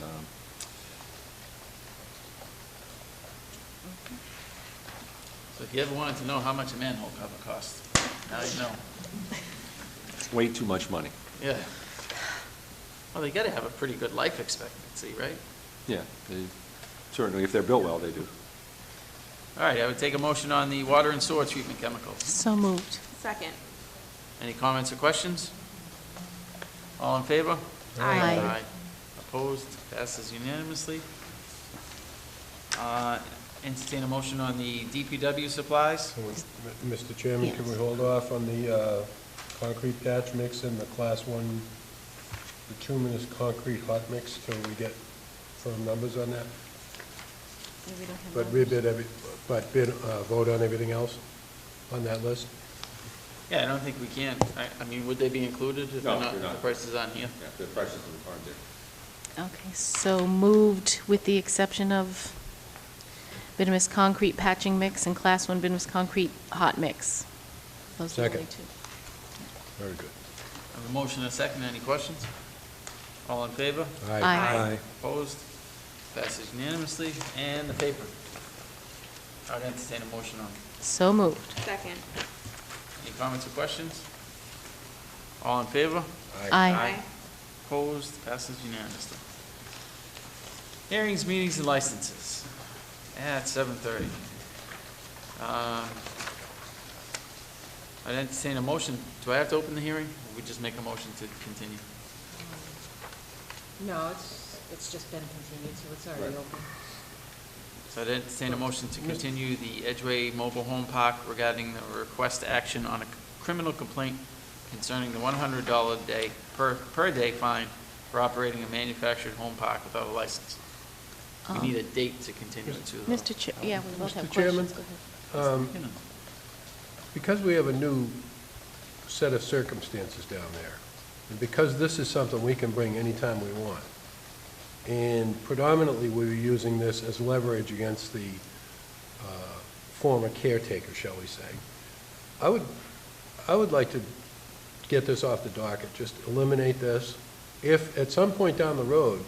so if you ever wanted to know how much a manhole cover costs, now you know. way too much money. Yeah. Well, they gotta have a pretty good life expectancy, right? Yeah, certainly, if they're built well, they do. All right, I would take a motion on the water and sewer treatment chemicals. So moved. Second. Any comments or questions? All in favor? Aye. Opposed? Passes unanimously. Entertain a motion on the DPW supplies. Mr. Chairman, can we hold off on the concrete patch mix and the Class 1 bituminous concrete hot mix till we get firm numbers on that? We don't have But numbers. vote on everything else on that list? Yeah, I don't think we can. I mean, would they be included if No, they're not, they're not. the prices on here? Yeah, the prices aren't there. Okay, so moved with the exception of bituminous concrete patching mix and Class 1 bituminous concrete hot mix. Those are the only Second. two. Very good. I have a motion and a second. Any questions? All in favor? Aye. Opposed? Passes unanimously. And the paper. I'd entertain a motion on. So moved. Second. Any comments or questions? All in favor? Aye. Opposed? Passes unanimously. Hearings, meetings, and licenses at 7:30. I'd entertain a motion. Do I have to open the hearing? Or we just make a motion to continue? No, it's just been continued, so it's already open. So I'd entertain a motion to continue the Edgeway Mobile Home Park regarding the request action on a criminal complaint concerning the $100 day per day fine for operating a manufactured home park without a license. We need a date to continue it to. though. Mr. Chair, yeah, we both have Mr. Chairman? questions. Go ahead. You know. Because we have a new set of circumstances down there, and because this is something we can bring anytime we want, and predominantly we were using this as leverage against the former caretaker, shall we say, I would like to get this off the docket, just eliminate this. If at some point down the road,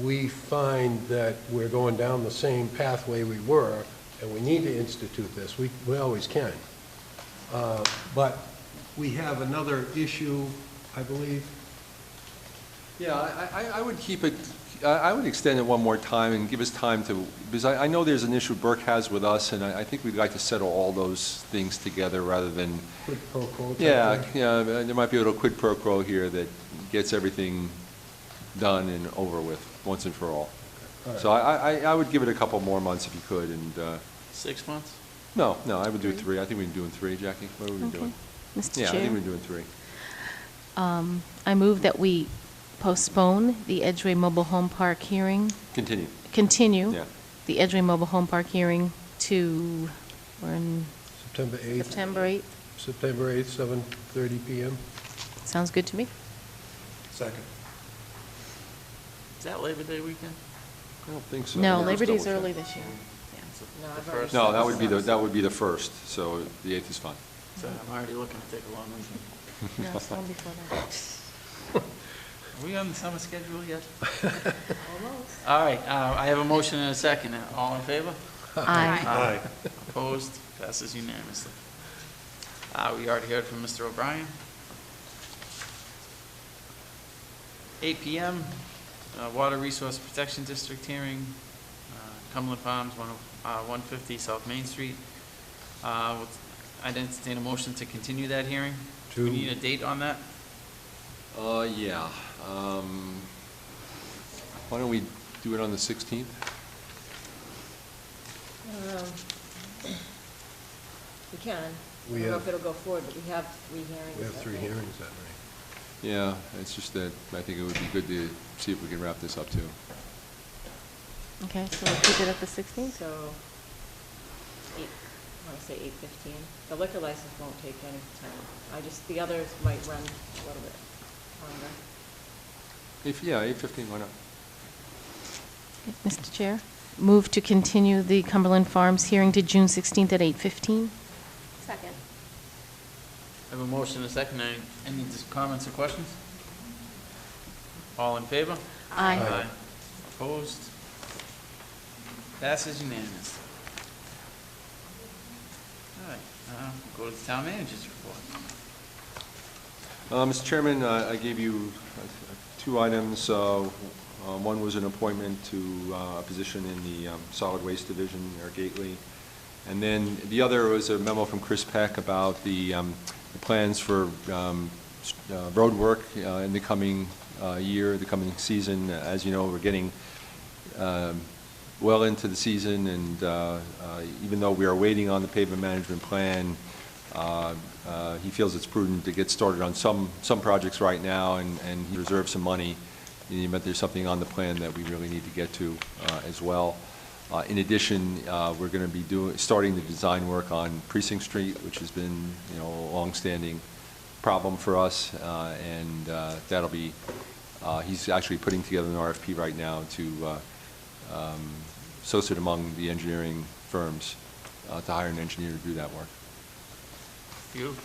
we find that we're going down the same pathway we were, and we need to institute this, we always can. But we have another issue, I believe. Yeah, I would keep it, I would extend it one more time and give us time to, because I know there's an issue Burke has with us, and I think we'd like to settle all those things together rather than, Quid pro quo type yeah, thing. yeah, there might be a little quid pro quo here that gets everything done and over with, once and for all. All right. So I would give it a couple more months if you could, and, 6 months? no, I would do 3. I think we're doing 3, Jackie. What are we Okay. doing? Mr. Yeah, I think Chair, we're doing 3. I move that we postpone the Edgeway Mobile Home Park hearing, continue Yeah. the Edgeway Mobile Home Park hearing to, we're in September 8th. September 8th. September 8th, 7:30 PM. Sounds good to me. Second. Is that Labor Day weekend? I don't think so. No, Let's Labor Day's double check. early this year. No, The I've already first? No, that would be the 1st, so the 8th is fine. So I'm already looking to take a long weekend. No, it's long before that. Are we on the summer schedule yet? Almost. All right, I have a motion and a second. All in favor? Aye. Opposed? Passes unanimously. We already heard from Mr. O'Brien. 8 PM, Water Resource Protection District hearing, Cumberland Farms, 150 South Main Street. I'd entertain a motion to continue that hearing. Do we need a date on that? Yeah. Why don't we do it on the 16th? We can. We I don't know have- if it'll go forward, but we have 3 hearings. We have that 3 night. hearings that night. Yeah, it's just that I think it would be good to see if we can wrap this up too. Okay, so we'll keep it at the 16th? So, I want to say 8:15. The liquor license won't take any time. The others might run a little bit longer. 8:15, why not? Mr. Chair, move to continue the Cumberland Farms hearing to June 16th at 8:15. Second. I have a motion and a second. Any comments or questions? All in favor? Aye. Opposed? Passes unanimously. All right, go to the town manager's report. Mr. Chairman, I gave you 2 items. One was an appointment to a position in the Solid Waste Division, Eric Gately. And then the other was a memo from Chris Peck about the plans for road work in the coming year, the coming season. As you know, we're getting well into the season, and even though we are waiting on the pavement management plan, he feels it's prudent to get started on some projects right now, and he reserves some money in the event there's something on the plan that we really need to get to as well. In addition, we're going to be starting the design work on Precinct Street, which has been, a long-standing problem for us, and that'll be. He's actually putting together an RFP right now to solicit among the engineering firms to hire an engineer to do that work. Beautiful.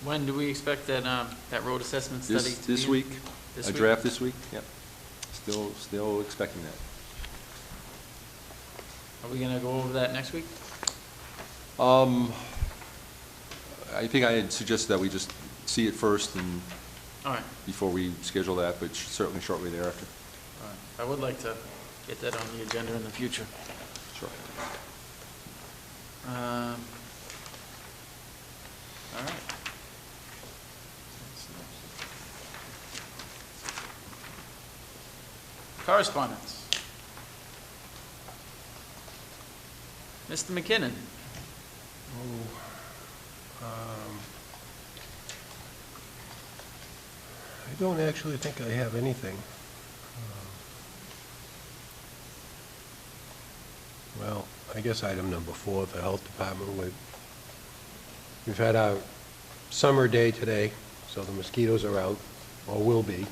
When do we expect that that road assessment study? This week. This A week? draft this week. Yep. Still expecting that. Are we going to go over that next week? I think I had suggested that we just see it first and All right. before we schedule that, but certainly shortly thereafter. All right. I would like to get that on the agenda in the future. Sure. All right. Correspondence. Mr. McKinnon. I don't actually think I have anything. Well, I guess item number 4, the health department. We've had our summer day today, so the mosquitoes are out, or will be.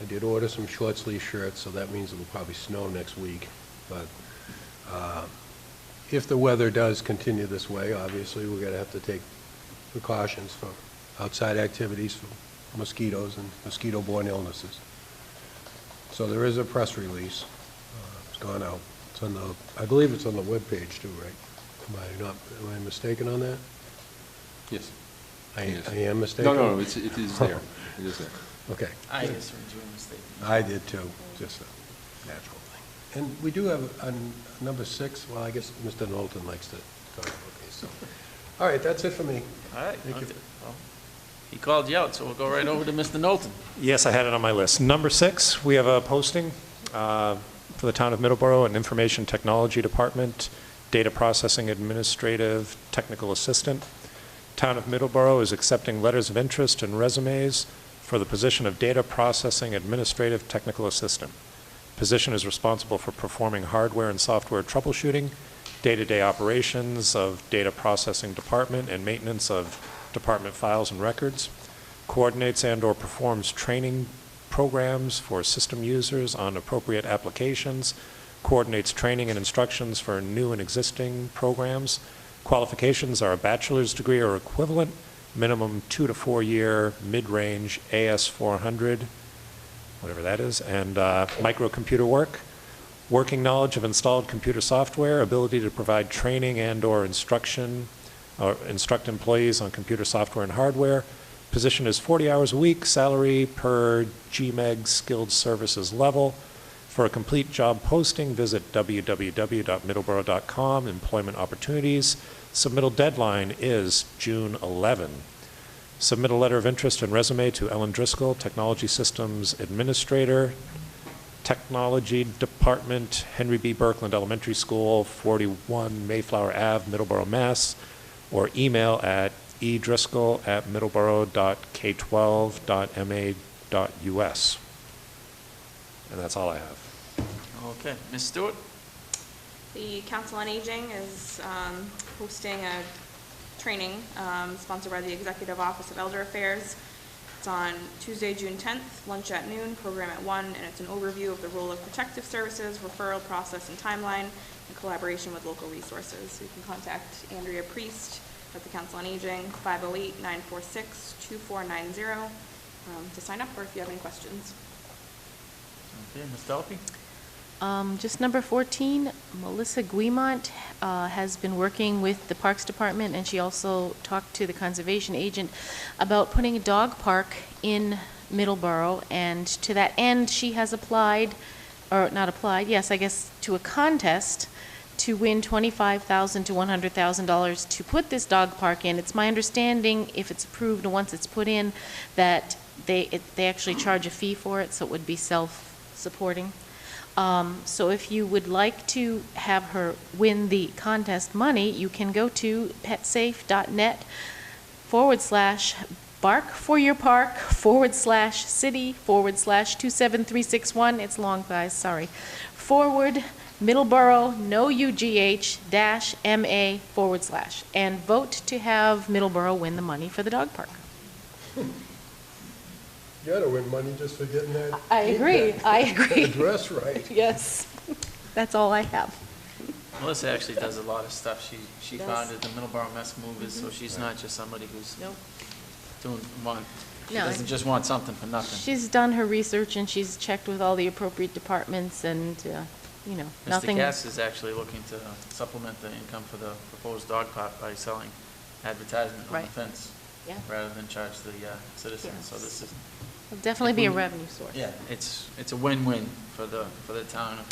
I did order some short sleeve shirts, so that means it will probably snow next week. But if the weather does continue this way, obviously we're going to have to take precautions for outside activities for mosquitoes and mosquito-borne illnesses. So there is a press release. It's gone out. It's on the, I believe it's on the webpage too, right? Am I mistaken on that? Yes. I Yes. am mistaken? No, it is there. It is there. Okay. I just heard you were mistaken. I did too, just a natural thing. And we do have a number 6, well, I guess Mr. Knowlton likes to talk about these, so. All right, that's it for me. All right. Thank you. Well, he called you out, so we'll go right over to Mr. Knowlton. Yes, I had it on my list. Number 6, we have a posting for the town of Middleborough, an information technology department, data processing administrative technical assistant. Town of Middleborough is accepting letters of interest and resumes for the position of data processing administrative technical assistant. Position is responsible for performing hardware and software troubleshooting, day-to-day operations of data processing department and maintenance of department files and records, coordinates and/or performs training programs for system users on appropriate applications, coordinates training and instructions for new and existing programs. Qualifications are a bachelor's degree or equivalent, minimum 2 to 4 year mid-range AS400, whatever that is, and microcomputer work. Working knowledge of installed computer software, ability to provide training and/or instruction, or instruct employees on computer software and hardware. Position is 40 hours a week, salary per GMEG skilled services level. For a complete job posting, visit www.middleborough.com, employment opportunities. Submittal deadline is June 11. Submit a letter of interest and resume to Ellen Driscoll, Technology Systems Administrator, Technology Department, Henry B. Birkland Elementary School, 41 Mayflower Ave, Middleborough, Mass., or email at edriscoll@middleborough.k12.ma.us. And that's all I have. Okay. Ms. Stewart? The Council on Aging is hosting a training sponsored by the Executive Office of Elder Affairs. It's on Tuesday, June 10th, lunch at noon, program at 1, and it's an overview of the role of protective services, referral process and timeline, in collaboration with local resources. So you can contact Andrea Priest at the Council on Aging, 508-946-2490 to sign up, or if you have any questions. Okay. Ms. Delphi? Just number 14, Melissa Guimont has been working with the Parks Department, and she also talked to the conservation agent about putting a dog park in Middleborough, and to that end, she has applied, or not applied, yes, I guess, to a contest to win $25,000 to $100,000 to put this dog park in. It's my understanding, if it's approved and once it's put in, that they actually charge a fee for it, so it would be self-supporting. So if you would like to have her win the contest money, you can go to petsafe.net/bark-for-your-park/city/27361. It's long, guys, sorry. / Middleborough, no UGH, -MA / and vote to have Middleborough win the money for the dog park. You gotta win money just for getting that. I agree. Address right. Yes, that's all I have. Melissa actually does a lot of stuff. She Does. founded the Middleborough Mess Movers, so she's not just somebody who's Nope. she No, doesn't just want something for nothing. She's done her research and she's checked with all the appropriate departments and, you know, Mr. nothing. Cass is actually looking to supplement the income for the proposed dog park by selling advertisement on the Right. fence, Yeah. rather than charge the citizens. So Yes. this is, It'll definitely be a revenue source. yeah, it's a win-win for the town.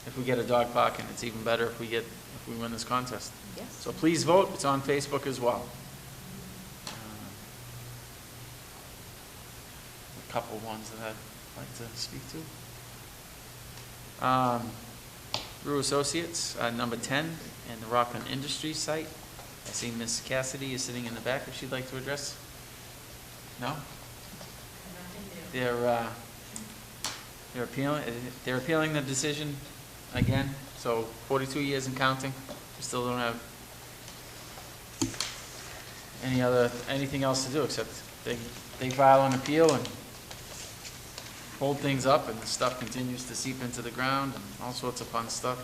If we get a dog park, and it's even better if we win this contest. Yes. So please vote. It's on Facebook as well. A couple ones that I'd like to speak to. Brew Associates, number 10, and the Rockland Industries site. I see Ms. Cassidy is sitting in the back, if she'd like to address. No? They're appealing the decision again, so 42 years and counting. We still don't have anything else to do, except they file an appeal and hold things up, and the stuff continues to seep into the ground, and all sorts of fun stuff.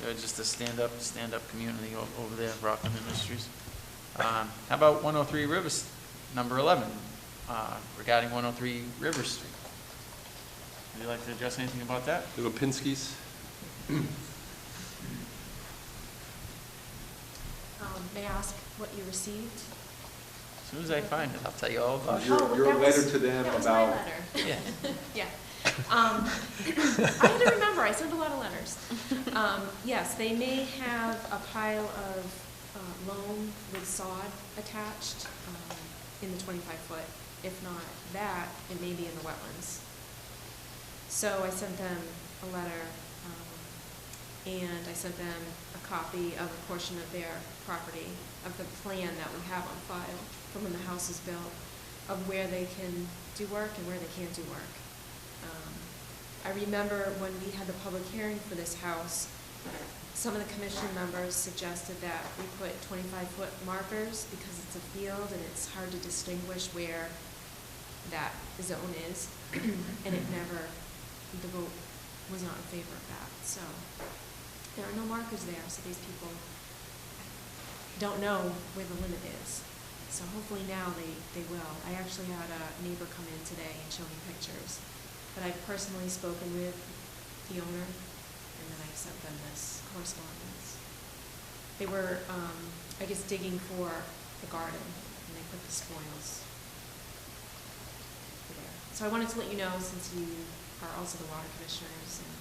They're just a stand-up community over there, Rockland Industries. How about 103 Rivers, number 11, regarding 103 River Street? Would you like to address anything about that? The Lipinskis? May I ask what you received? As soon as I find it, I'll tell you all about it. Your letter to them that was about... my letter. Yeah. Yeah. I had to remember, I sent a lot of letters. Yes, they may have a pile of loam with sod attached in the 25-foot. If not that, it may be in the wetlands. So I sent them a letter, and I sent them a copy of a portion of their property, of the plan that we have on file from when the house is built, of where they can do work and where they can't do work. I remember when we had the public hearing for this house, some of the commission members suggested that we put 25-foot markers because it's a field and it's hard to distinguish where that zone is, and the vote was not in favor of that. So there are no markers there, so these people don't know where the limit is. So hopefully now they will. I actually had a neighbor come in today and show me pictures. But I've personally spoken with the owner, and then I sent them this correspondence. They were, I guess, digging for the garden, and they put the spoils there. So I wanted to let you know, since you are also the water commissioners and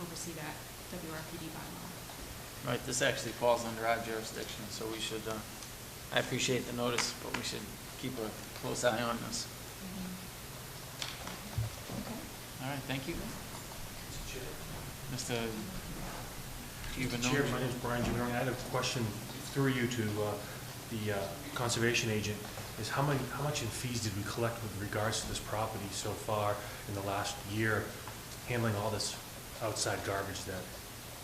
oversee that WRPD bylaw. Right, this actually falls under our jurisdiction, so we should, I appreciate the notice, but we should keep a close eye on this. All right, thank you. Mr. Chair, my name is Brian Junior. I had a question through you to the conservation agent. Is how much in fees did we collect with regards to this property so far in the last year, handling all this outside garbage that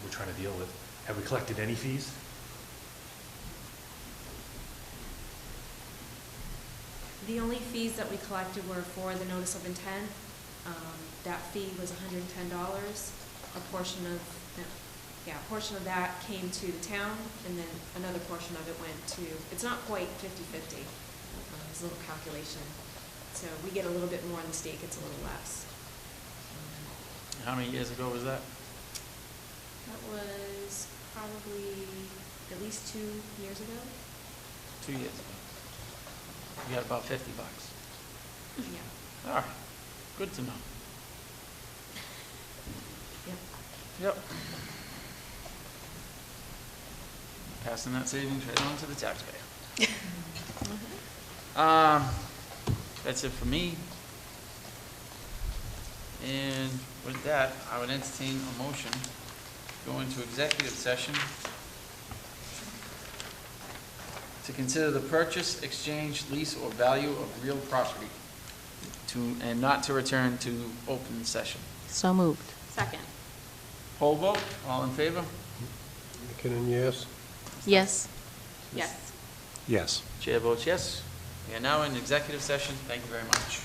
we're trying to deal with? Have we collected any fees? The only fees that we collected were for the notice of intent. That fee was $110. A portion of that came to the town, and then another portion of it went to, it's not quite 50-50. It's a little calculation. So we get a little bit more, and the state gets a little less. How many years ago was that? That was probably at least 2 years ago. 2 years ago. You got about $50. Yeah. All right, good to know. Yep. Yep. Passing that savings right on to the taxpayer. That's it for me. And with that, I would entertain a motion to go into executive session to consider the purchase, exchange, lease, or value of real property and not to return to open session. So moved. Second. Poll vote, all in favor? McKinnon, yes? Yes. Yes. Yes. Chair votes yes. We are now in executive session. Thank you very much.